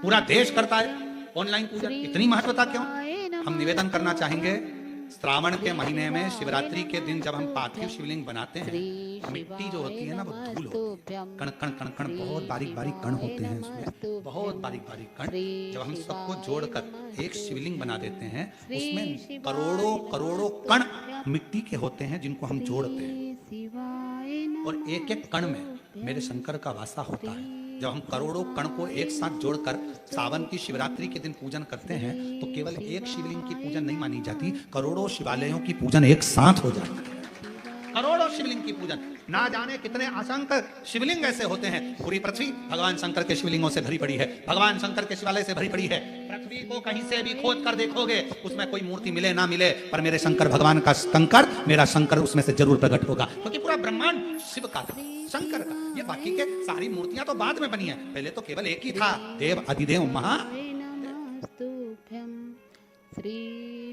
पूरा देश करता है ऑनलाइन पूजन इतनी महत्वता क्यों। हम निवेदन करना चाहेंगे श्रावण के महीने में शिवरात्रि के दिन जब हम पार्थिव शिवलिंग बनाते हैं मिट्टी जो होती है ना वो धूल होती है कण कण कण कण बहुत बारीक बारीक कण होते हैं उसमें बहुत बारीक बारीक कण जब हम सबको जोड़कर एक शिवलिंग बना देते हैं उसमें करोड़ों करोड़ों कण मिट्टी के होते हैं जिनको हम जोड़ते हैं और एक एक कण में मेरे शंकर का वासा होता है। जब हम करोड़ों कण को एक साथ जोड़कर सावन की शिवरात्रि के दिन पूजन करते हैं तो केवल एक शिवलिंग की पूजन नहीं मानी जाती करोड़ों शिवालयों की पूजन एक साथ हो जाती है। करोड़ों शिवलिंग की पूजन ना जाने कितने असंख्य शिवलिंग ऐसे होते हैं। पूरी पृथ्वी भगवान शंकर के शिवलिंगों से भरी पड़ी है भगवान शंकर के शिवालय से भरी पड़ी है। पृथ्वी को कहीं से भी खोद कर देखोगे उसमें कोई मूर्ति मिले ना मिले पर मेरे शंकर भगवान का शंकर मेरा शंकर उसमें से जरूर प्रकट होगा क्योंकि पूरा ब्रह्मांड शिव का था शंकर का। ये बाकी के सारी मूर्तियां तो बाद में बनी है पहले तो केवल एक ही था देव अधिदेव महा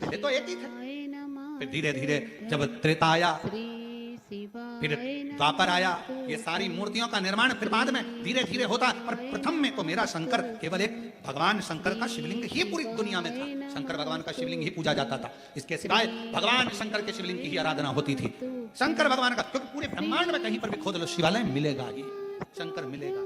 पहले तो एक ही था। फिर धीरे धीरे जब त्रेता आया फिर द्वापर आया ये सारी मूर्तियों का निर्माण फिर बाद में धीरे धीरे होता पर प्रथम में तो मेरा शंकर केवल एक भगवान शंकर का शिवलिंग ही पूरी दुनिया में था। शंकर भगवान का शिवलिंग ही पूजा जाता था। इसके सिवाय भगवान शंकर के शिवलिंग की ही आराधना होती थी। शंकर भगवान का, क्योंकि पूरे ब्रह्मांड में कहीं पर भी खोद लो शिवालय मिलेगा ही, शंकर मिलेगा।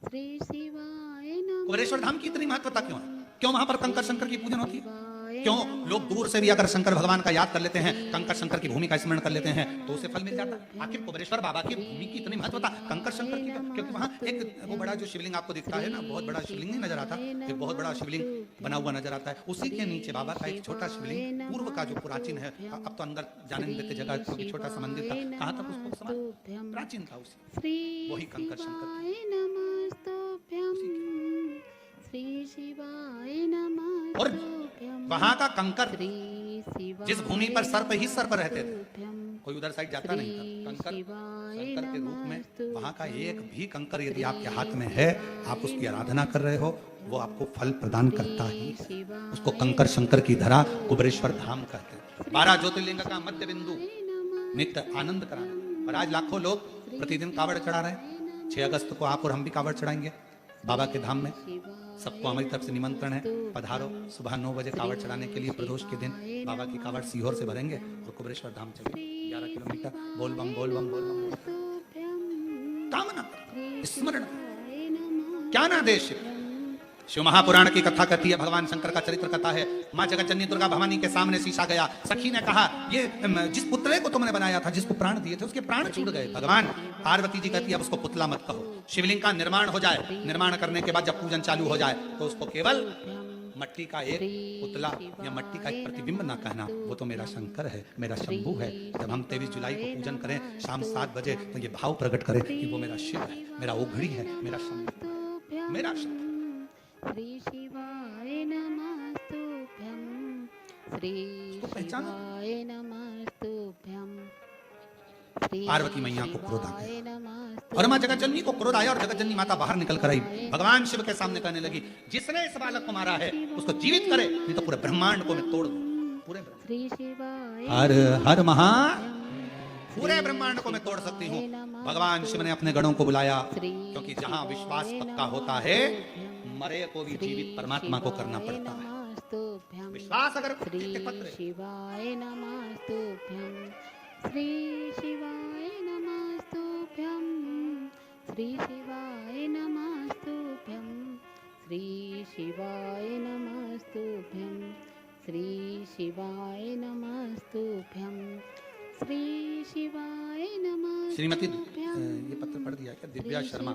श्री शिवाय नमः कुबेरेश्वर धाम की इतनी महत्वता क्यों है? क्यों वहां पर कंकर शंकर की पूजन होती है? क्यों लोग दूर से भी अगर शंकर भगवान का याद कर लेते हैं, कंकर शंकर की भूमि का स्मरण कर लेते हैं, तो उसे फल मिल जाता है? आखिर कुबेरेश्वर बाबा की भूमि की इतनी महत्वता कंकर शंकर की क्यों? क्योंकि वहां एक वो बड़ा जो शिवलिंग आपको दिखता है ना, बहुत बड़ा शिवलिंग नहीं नजर आता, एक बहुत बड़ा शिवलिंग बना हुआ नजर आता है। उसी के नीचे बाबा का एक छोटा शिवलिंग पूर्व का जो प्राचीन है, अब तो अंदर जाने नहीं देते जगह, क्योंकि छोटा सा मंदिर था, कहाँ तक उसको समान प्राचीन था उसी, वही कंकर शंकर। श्री शिवाय नमः और वहां का कंकर, शिवाय जिस भूमि पर सर्प ही सर्प रहते थे, कोई उधर साइड जाता नहीं था। कंकर शंकर के रूप में वहां का एक भी कंकर यदि आपके हाथ में है, आप उसकी आराधना कर रहे हो, वो आपको फल प्रदान करता ही है। उसको कंकर शंकर की धरा कुबेरेश्वर धाम कहते हैं। 12 ज्योतिर्लिंग का मध्य बिंदु, नित्य आनंद कराना। और आज लाखों लोग प्रतिदिन कावड़ चढ़ा रहे हैं। 6 अगस्त को आप और हम भी कावड़ चढ़ाएंगे बाबा के धाम में। सबको हमारी तरफ से निमंत्रण है, पधारो। सुबह 9 बजे कावड़ चढ़ाने के लिए प्रदोष के दिन बाबा की कावड़ सीहोर से भरेंगे और कुबेरेश्वर धाम चलेंगे। 11 किलोमीटर। बोल बम बोल बम बोल बम। कामना स्मरण क्या ना देश। शिव महापुराण की कथा कहती है, भगवान शंकर का चरित्र कथा है। माँ जगतजननी दुर्गा भवानी के सामने शीशा गया। सखी ने कहा, ये जिस पुतले को तुमने बनाया था, जिसको प्राण दिए थे, उसके प्राण छूट गए। भगवान पार्वती जी कहती है, अब उसको पुतला मत कहो, शिवलिंग का निर्माण हो जाए। निर्माण करने के बाद जब पूजन चालू हो जाए तो उसको केवल मट्टी का एक पुतला या मट्टी का एक प्रतिबिंब ना कहना, वो तो मेरा शंकर है, मेरा शंभू है। जब हम 23 जुलाई को पूजन करें शाम 7 बजे, तो ये भाव प्रकट करें कि वो मेरा शिव है, मेरा ओघड़ी है, मेरा शंभू, मेरा शंभू। श्री शिवाय नमस्तुभ्यं श्री शिवाय नमस्तुभ्यं। पार्वती मैया को क्रोध आ गया और माँ जगतजननी को क्रोध आया और जगतजननी माता बाहर निकल कर आई। भगवान शिव के सामने कहने लगी, जिसने इस बालक को मारा है उसको जीवित करे, नहीं तो पूरे ब्रह्मांड को मैं तोड़ दूं। पूरे हर हर महा, पूरे ब्रह्मांड को मैं तोड़ सकती हूँ। भगवान शिव ने अपने गणों को बुलाया, क्योंकि जहाँ विश्वास पक्का होता है, मरे को भी जीवित परमात्मा को करना पड़ता है। विश्वास अगर शिवाय नमस्तुभ्यं श्री शिवाय नमस्तुभ्यं श्री शिवाय नमस्तुभ्यं श्री शिवाय नमस्तुभ्यं श्री शिवाय नमस्तुभ्यं श्री शिवाय नमः। श्रीमती ये पत्र पढ़ दिया क्या? दिव्या शर्मा,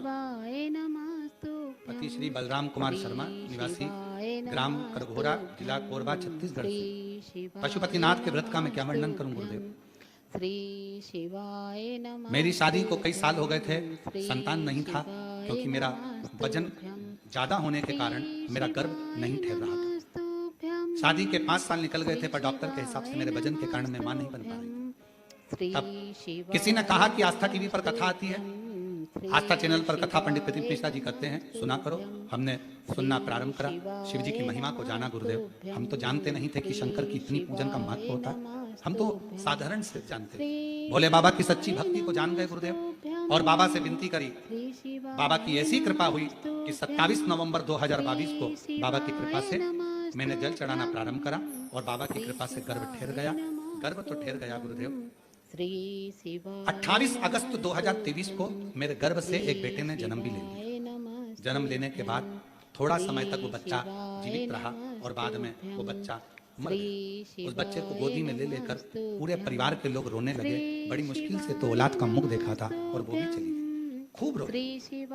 पति श्री बलराम कुमार शर्मा, निवासी ग्राम करघोरा, जिला कोरबा, छत्तीसगढ़ से। पशुपतिनाथ के व्रत का मैं क्या वर्णन करूं गुरुदेव। मेरी शादी को कई साल हो गए थे, संतान नहीं था, क्योंकि मेरा वजन ज्यादा होने के कारण मेरा गर्भ नहीं ठहर रहा था। शादी के 5 साल निकल गए थे, पर डॉक्टर के हिसाब से मेरे वजन के कारण मैं मां नहीं बन पा रही। तब किसी ने कहा कि आस्था टीवी पर कथा आती है, आस्था चैनल पर कथा पंडित प्रदीप मिश्रा जी करते हैं, सुना करो। हमने सुनना प्रारंभ करा, शिव जी की महिमा को जाना। गुरुदेव, हम तो जानते नहीं थे कि शंकर की इतनी पूजन का महत्व होता है, हम तो साधारण से जानते। भोले बाबा की सच्ची भक्ति को जान गए गुरुदेव, और बाबा से विनती करी। बाबा की ऐसी कृपा हुई कि 27 नवंबर 2022 को बाबा की कृपा से मैंने जल चढ़ाना प्रारंभ करा, और बाबा की कृपा से गर्भ ठहर गया। गर्भ तो ठहर गया गुरुदेव। 28 अगस्त 2023 को मेरे गर्भ से एक बेटे ने जन्म भी ले लिया। जन्म लेने के बाद थोड़ा समय तक वो बच्चा जीवित रहा, और बाद में वो बच्चा मर गया। उस बच्चे को गोदी में ले लेकर पूरे परिवार के लोग रोने लगे। बड़ी मुश्किल से तो औलाद का मुख देखा था, और वो भी चली गई। खूब रो।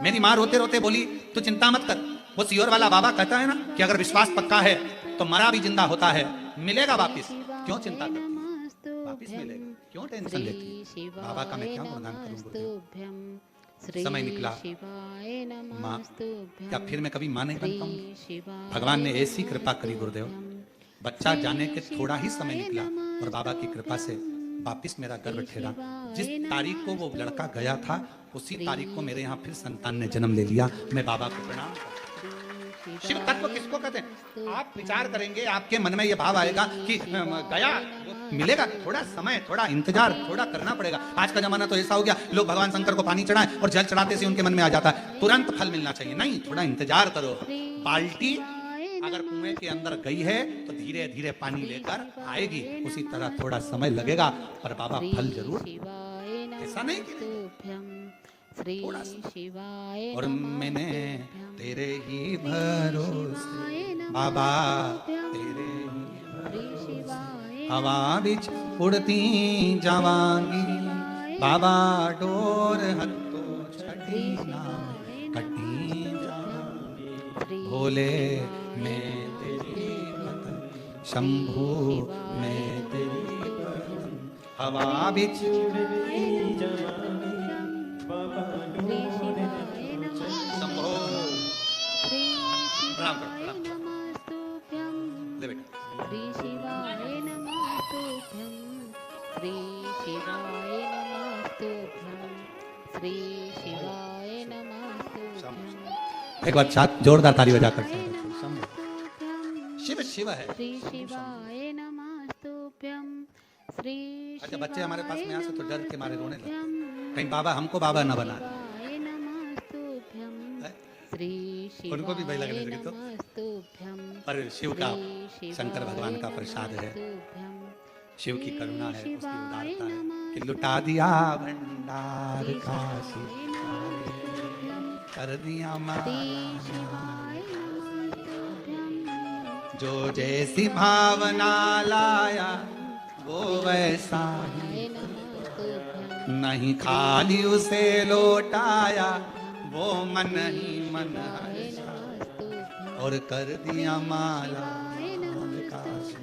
मेरी माँ रोते रोते बोली, तू चिंता मत कर, वो सीहोर वाला बाबा कहता है ना कि अगर विश्वास पक्का है तो मरा भी जिंदा होता है, मिलेगा वापिस, क्यों चिंता करती, वापिस मिलेगा, क्यों टेंशन लेती। बाबा का मैं क्या गुणगान करूं गुरुदेव। समय निकला माँ, क्या फिर मैं कभी माँ नहीं बन पाऊंगी। भगवान ने ऐसी कृपा करी गुरुदेव, बच्चा जाने के थोड़ा ही समय निकला, और बाबा की कृपा से वापिस मेरा गर्भ ठहरा। जिस तारीख को वो लड़का गया था, उसी तारीख को मेरे यहाँ फिर संतान ने जन्म ले लिया। मैं बाबा को प्रणाम करता हूं। शिव तत्व किसको कहते हैं? आप विचार करेंगे, आपके मन में ये भाव आएगा कि गया मिलेगा थोड़ा समय, थोड़ा इंतजार, थोड़ा करना पड़ेगा। आज का जमाना तो ऐसा हो गया, लोग भगवान शंकर को पानी चढ़ाएं और जल चढ़ाते से उनके मन में आ जाता है तुरंत फल मिलना चाहिए। नहीं, थोड़ा इंतजार करो। बाल्टी अगर कुएं के अंदर गई है तो धीरे धीरे पानी लेकर आएगी, उसी तरह थोड़ा समय लगेगा पर बाबा फल जरूर। ऐसा नहीं कि थोड़ा सा। और मैंने तेरे ही भरोसे बाबा, तेरे ही हवा बिच उड़ती जावांगी बाबा, डोर हत्तो छठी ना कटी जावांगी। भोले मैं तेरी भगत, शंभू मैं तेरी भगत, हवा बिच उड़ती जावांगी बाबा, डोर हत्तो शंभू। प्रणाम करो, ले बेटा। श्री शिवाय नमस्तुभ्यं, श्री शिवाय नमस्तुभ्यं, श्री शिवाय नमस्तुभ्यं। एक बार साथ जोरदार ताली बजाकर शिव शिव है। श्री शिवाय नमस्तुभ्यं, श्री। अच्छा, बच्चे हमारे पास में आ से तो डर के मारे रोने लगते, कहीं बाबा हमको बाबा न बना। उनको भी भय लगने लगे तो, पर शिव का, शंकर भगवान का प्रसाद है, शिव की करुणा है, उसकी उदारता है कि लुटा दिया भंडार काशी, कर दिया माला, जो जैसी भावना लाया वो वैसा ही, नहीं खाली उसे लौटाया वो मन ही मन हर्षा, और कर दिया माला काशी,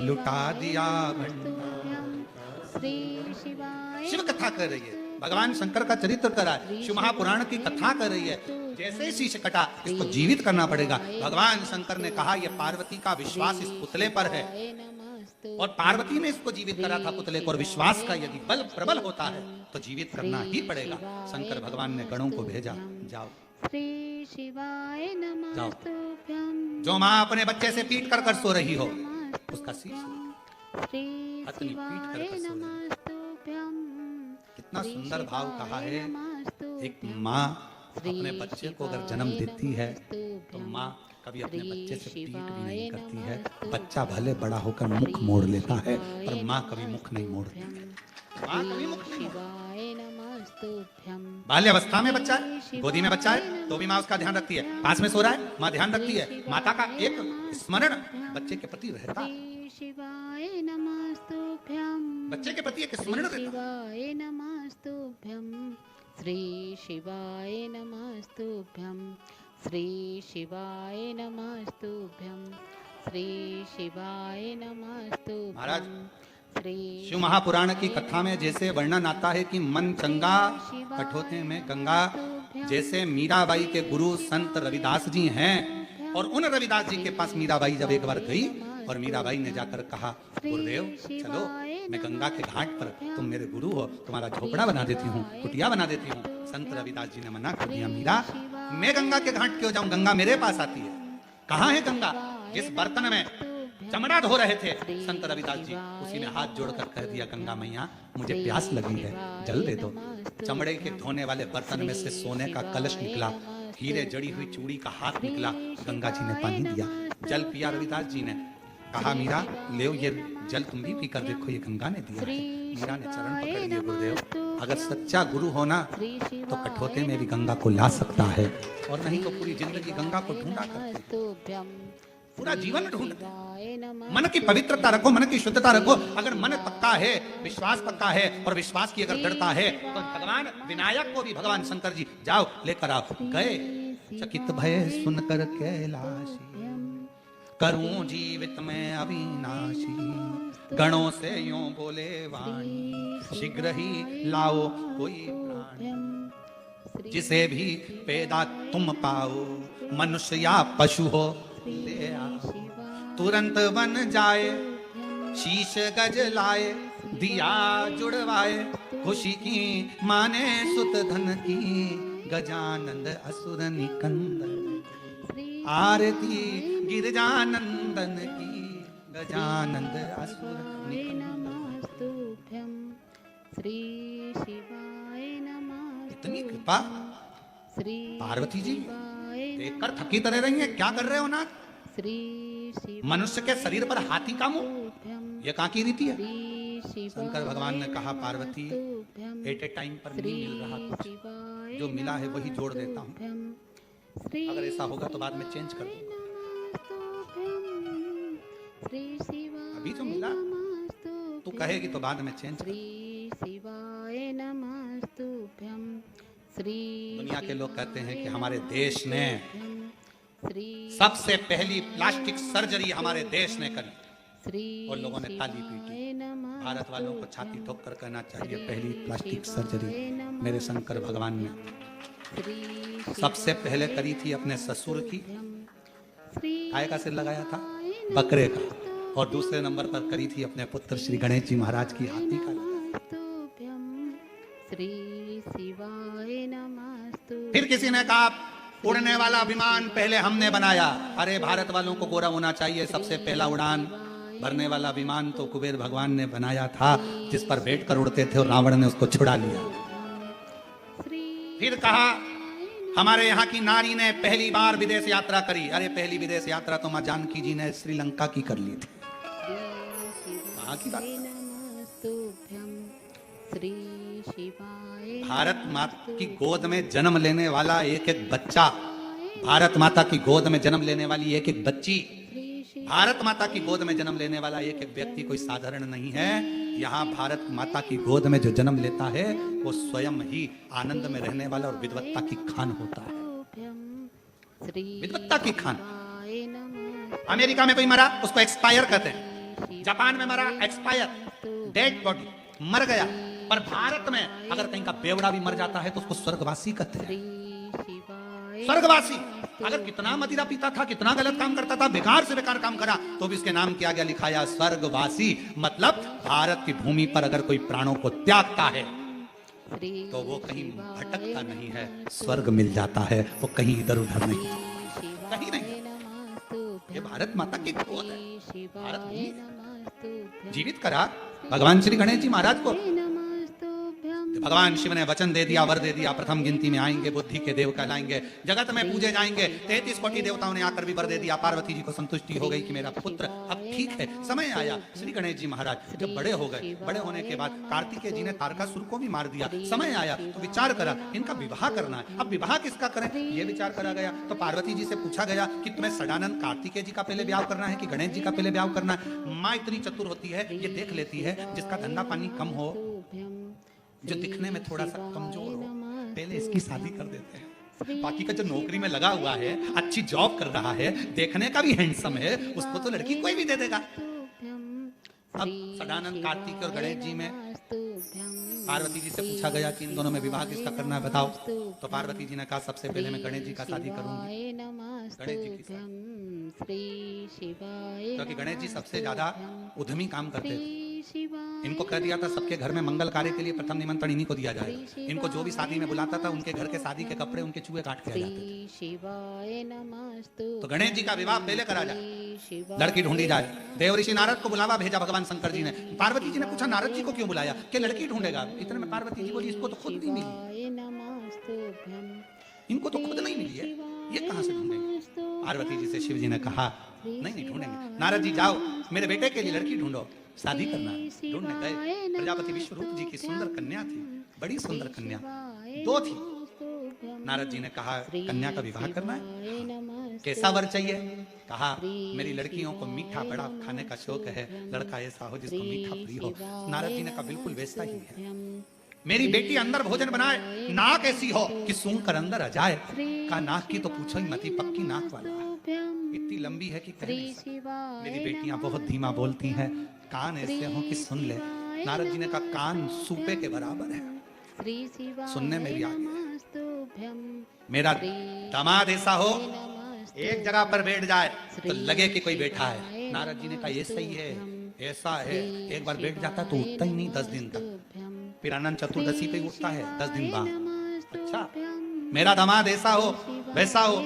लुटा दिया भंडार। शिव कथा कर रही है, भगवान शंकर का चरित्र कर रहा है, शिव महापुराण की कथा कर रही है। जैसे ही शीश कटा, इसको जीवित करना पड़ेगा। भगवान शंकर ने कहा यह पार्वती का विश्वास इस पुतले पर है, और पार्वती ने इसको जीवित करा था पुतले को, और विश्वास का यदि बल प्रबल होता है तो जीवित करना ही पड़ेगा। शंकर भगवान ने गणों को भेजा, जाओ जाओ, जो माँ अपने बच्चे से पीट कर सो रही हो उसका शीश अपनी पीट कर सो रही। कितना सुंदर भाव कहा है। एक माँ अपने बच्चे को अगर जन्म देती है तो माँ कभी अपने बच्चे से पीट भी नहीं करती है। बच्चा भले बड़ा होकर मुख मोड़ लेता है पर माँ कभी मुख नहीं मोड़ती है। माँ कभी मुख नहीं मोड़ती। बाल्यावस्था में बच्चा है, गोदी में बच्चा है तो भी माँ उसका ध्यान रखती है। पास में सो रहा है, माँ ध्यान रखती है। माता का एक स्मरण बच्चे के प्रति रहता है। बच्चे के प्रति एक स्मरण रहता है। श्री शिवाय नमस्तुभ्यं, श्री शिवाय नमस्तुभ्यं, श्री शिवाय नमस्तुभ्यं। महाराज, शिव महापुराण की कथा में जैसे वर्णन आता है कि मन चंगा कठोते में गंगा, जैसे मीराबाई के गुरु संत रविदास जी हैं, और उन रविदास जी के पास मीराबाई जब एक बार गई और मीराबाई ने जाकर कहा, गुरुदेव चलो मैं गंगा के घाट पर, तुम मेरे गुरु हो, तुम्हारा झोपड़ा बना देती हूँ, कुटिया बना देती हूँ। संत रविदास जी ने मना कर दिया, मीरा मैं गंगा के घाट क्यों जाऊं, गंगा मेरे पास आती है। कहाँ है गंगा? जिस बर्तन में चमड़ा धो रहे थे संत रविदास जी, उसी में हाथ जोड़कर कह दिया, गंगा मैया मुझे प्यास लगी है, जल दे दो। चमड़े के धोने वाले बर्तन में से सोने का कलश निकला, हीरे जड़ी हुई चूड़ी का हाथ निकला, गंगा जी ने पानी दिया, जल पिया। रविदास जी ने कहा, मीरा ले ये जल तुम भी पी कर देखो, ये गंगा ने दिया है। मीरा ने चरण पकड़ लिए, गुरुदेव अगर सच्चा गुरु होना तो कठोते में भी गंगा को ला सकता है, और नहीं तो पूरी जिंदगी गंगा को ढूंढा करते, पूरा जीवन ढूंढते। मन की पवित्रता रखो, मन की शुद्धता रखो। अगर मन पक्का है, विश्वास पक्का है, और विश्वास की अगर दृढ़ता है तो भगवान विनायक को भी भगवान शंकर जी जाओ लेकर आओ। गए, चकित भय सुनकर कैलाशी, करूं जीवित में अविनाशी, गणों से यूं बोले वाणी, शीघ्र ही लाओ कोई प्राणी, जिसे भी पैदा तुम पाओ, मनुष्य या पशु हो ले आओ। तुरंत बन जाए, शीश गज लाए, दिया जुड़वाए, खुशी की माने सुत धन की, गजानंद असुर निकंदन, आरती गिरजानंदन की, गजानंद असुर नमस्तुभ्यं श्री शिवाय नमः। इतनी कृपा श्री पार्वती जी शिवाय देखकर थकी तरह रही है। क्या कर रहे हो नाथ? श्री शिवाय मनुष्य के शरीर पर हाथी का मुंह, नमस्तुभ्यं ये कहाँ की रीति है? श्री शिवाय शंकर भगवान ने कहा पार्वती नमस्तुभ्यं एट ए टाइम पर नहीं मिल रहा कुछ, शिवाय जो मिला है वही जोड़ देता हूँ। नमस्तुभ्यं। श्री अगर ऐसा होगा तो बाद में चेंज कर दूंगा। नमस्तुभ्यं श्री शिवाय अभी जो मिला नमस्तुभ्यं। तू कहेगी तो बाद में चेंज कर। श्री शिवाय नमस्तुभ्यं श्री दुनिया के लोग कहते हैं कि हमारे देश ने श्री सबसे पहली प्लास्टिक सर्जरी हमारे देश ने करी श्री और लोगों ने ताली पीटी। भारत वालों को छाती ठोक कर कहना चाहिए पहली प्लास्टिक सर्जरी मेरे शंकर भगवान ने सबसे पहले करी थी अपने ससुर की, गाय का सिर लगाया था, बकरे का, और दूसरे नंबर पर करी थी अपने पुत्र श्री गणेश जी महाराज की हाथी का। श्री शिवाय नमस्तु। फिर किसी ने कहा उड़ने वाला विमान पहले हमने बनाया। अरे भारत वालों को गोरा होना चाहिए, सबसे पहला उड़ान भरने वाला विमान तो कुबेर भगवान ने बनाया था, जिस पर बैठकर उड़ते थे और रावण ने उसको छुड़ा लिया। फिर कहा हमारे यहाँ की नारी ने पहली बार विदेश यात्रा करी। अरे पहली विदेश यात्रा तो मां जानकी जी ने श्रीलंका की कर ली थी। कहाँ की बात? श्री शिवाय भारत माता की गोद में जन्म लेने वाला एक एक बच्चा, भारत माता की गोद में जन्म लेने वाली एक एक बच्ची, भारत माता की गोद में जन्म लेने वाला एक एक व्यक्ति कोई साधारण नहीं है। यहाँ भारत माता की गोद में जो जन्म लेता है वो स्वयं ही आनंद में रहने वाला और विद्वत्ता की खान होता है। विद्वत्ता की खान। अमेरिका में कोई मरा उसको एक्सपायर कहते हैं, जापान में मरा एक्सपायर, डेड बॉडी, मर गया। पर भारत में अगर कहीं का बेवड़ा भी मर जाता है तो उसको स्वर्गवासी कहते हैं। स्वर्गवासी। अगर कितना मदिरा पीता था, कितना गलत काम करता था, बेकार से बेकार काम करा, तो भी इसके नाम के आगे लिखाया स्वर्गवासी। मतलब भारत की भूमि पर अगर कोई प्राणों को त्यागता है तो वो कहीं भटकता नहीं है, स्वर्ग मिल जाता है, वो कहीं इधर उधर नहीं, कहीं नहीं। ये भारत माता की गोद है। भारत भूमि जीवित करा भगवान श्री गणेश जी महाराज को। भगवान शिव ने वचन दे दिया, वर दे दिया, प्रथम गिनती में आएंगे, बुद्धि के देव कहलाएंगे, जगत में पूजे जाएंगे। 33 कोटि देवताओं ने आकर भी वर दे दिया। पार्वती जी को संतुष्टि हो गई कि मेरा पुत्र अब ठीक है। समय आया, श्री गणेश जी महाराज जब बड़े हो गए, बड़े होने के बाद कार्तिकेय जी ने तारकासुर को भी मार दिया। समय आया तो विचार करा इनका विवाह करना है। अब विवाह किसका करें, ये विचार करा गया। तो पार्वती जी से पूछा गया कि तुम्हें सदानंद कार्तिकेय जी का पहले ब्याह करना है कि गणेश जी का पहले ब्याह करना है। माँ इतनी चतुर होती है, ये देख लेती है जिसका धंधा पानी कम हो, जो दिखने में थोड़ा सा कमजोर हो, पहले इसकी शादी कर देते हैं। बाकी का जो नौकरी में लगा हुआ है, अच्छी जॉब कर रहा है, देखने का भी हैंडसम है, उसको तो लड़की कोई भी दे देगा। अब सदानंद कार्तिक और गणेश जी में पार्वती जी से पूछा गया कि इन दोनों में विवाह किसका करना है बताओ। तो पार्वती जी ने कहा सबसे पहले मैं गणेश जी का शादी करूंगी, गणेश जी की शादी। क्योंकि गणेश जी सबसे ज्यादा उद्यमी काम करते थे। इनको कह दिया था सबके घर में मंगल कार्य के लिए प्रथम निमंत्रण इन्हीं को दिया जाए। इनको जो भी शादी में बुलाता था उनके घर के शादी के कपड़े उनके चूहे काट के जाते थे। तो गणेश जी का विवाह पहले करा जाए, लड़की ढूंढी जाए। देव ऋषि नारद को बुलावा भेजा भगवान शंकर जी ने। पार्वती जी ने पूछा नारद जी को क्यों बुलाया, कि लड़की ढूंढेगा। इतने में पार्वती जी बोली इसको तो खुद नहीं मिली, इनको तो खुद नहीं मिली है, ये कहां से ढूंढेंगे। पार्वती जी से शिव जी ने कहा नहीं ढूंढेंगे, नारद जी जाओ मेरे बेटे के लिए लड़की ढूंढो, शादी करना। ढूंढने गए, प्रजापति विश्वरूप जी की सुंदर कन्या थी, बड़ी सुंदर कन्या, 2 थी। नारद जी ने कहा कन्या का विवाह करना है, कैसा वर चाहिए। कहा मेरी लड़कियों को मीठा बड़ा खाने का शौक है, लड़का ऐसा हो जिसको मीठा प्रिय हो। नारद जी ने कहा बिल्कुल वैसा ही है। मेरी बेटी अंदर भोजन बनाए, नाक ऐसी हो कि सूंघ कर अंदर आ जाए। कहा नाक की तो पूछो ही मती, पक्की नाक वाला, इतनी लंबी है कि मेरी बेटियां बहुत धीमा बोलती हैं, कान ऐसे हो कि सुन ले। नारद जी ने कहा कान सूपे के बराबर है, सुनने में भी आगे। मेरा दामाद ऐसा हो एक जगह पर बैठ जाए तो लगे कि कोई बैठा है। नारद जी ने कहा ये सही है, ऐसा है। एक बार बैठ जाता तो उठता ही नहीं 10 दिन तक, फिर अनंत चतुर्दशी पे उठता है 10 दिन बाद। अच्छा मेरा दामाद ऐसा हो वैसा हो,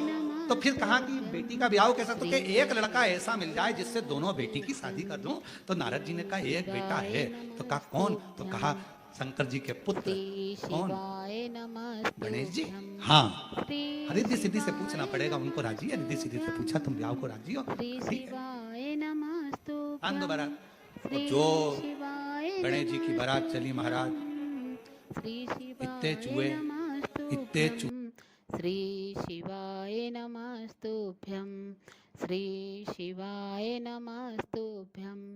तो फिर कहा कि बेटी का ब्याह कैसा, तो कि एक लड़का ऐसा मिल जाए जिससे दोनों बेटी की शादी कर दूं। तो नारद जी ने कहा एक बेटा है। तो कहा कौन, तो कहा शंकर जी के पुत्र। श्री कौन, शिवाय नमस्तुभ्यं। गणेश जी। हाँ, श्री रिद्धि सिद्धि से पूछना पड़ेगा उनको, राजी है? रिद्धि सिद्धि से पूछा तुम ब्याह को राजी हो? श्री ठीक है, शिवाय नमस्तुभ्यं। आन दो बारात। और श्री जो शिवाय गणेश जी की बारात चली महाराज, नमस्तुभ्यं। श्री इतने शिवाय चूहे, इतने चूहे, नमस्तुभ्यं। श्री शिवाय नमस्तुभ्यं। श्री शिवाय नमस्तुभ्यं।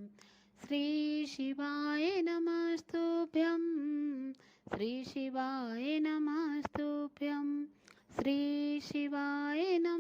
श्री शिवाय नमस्तुभ्यं। श्री शिवाय नमस्तुभ्यं। श्री शिवाय नमः।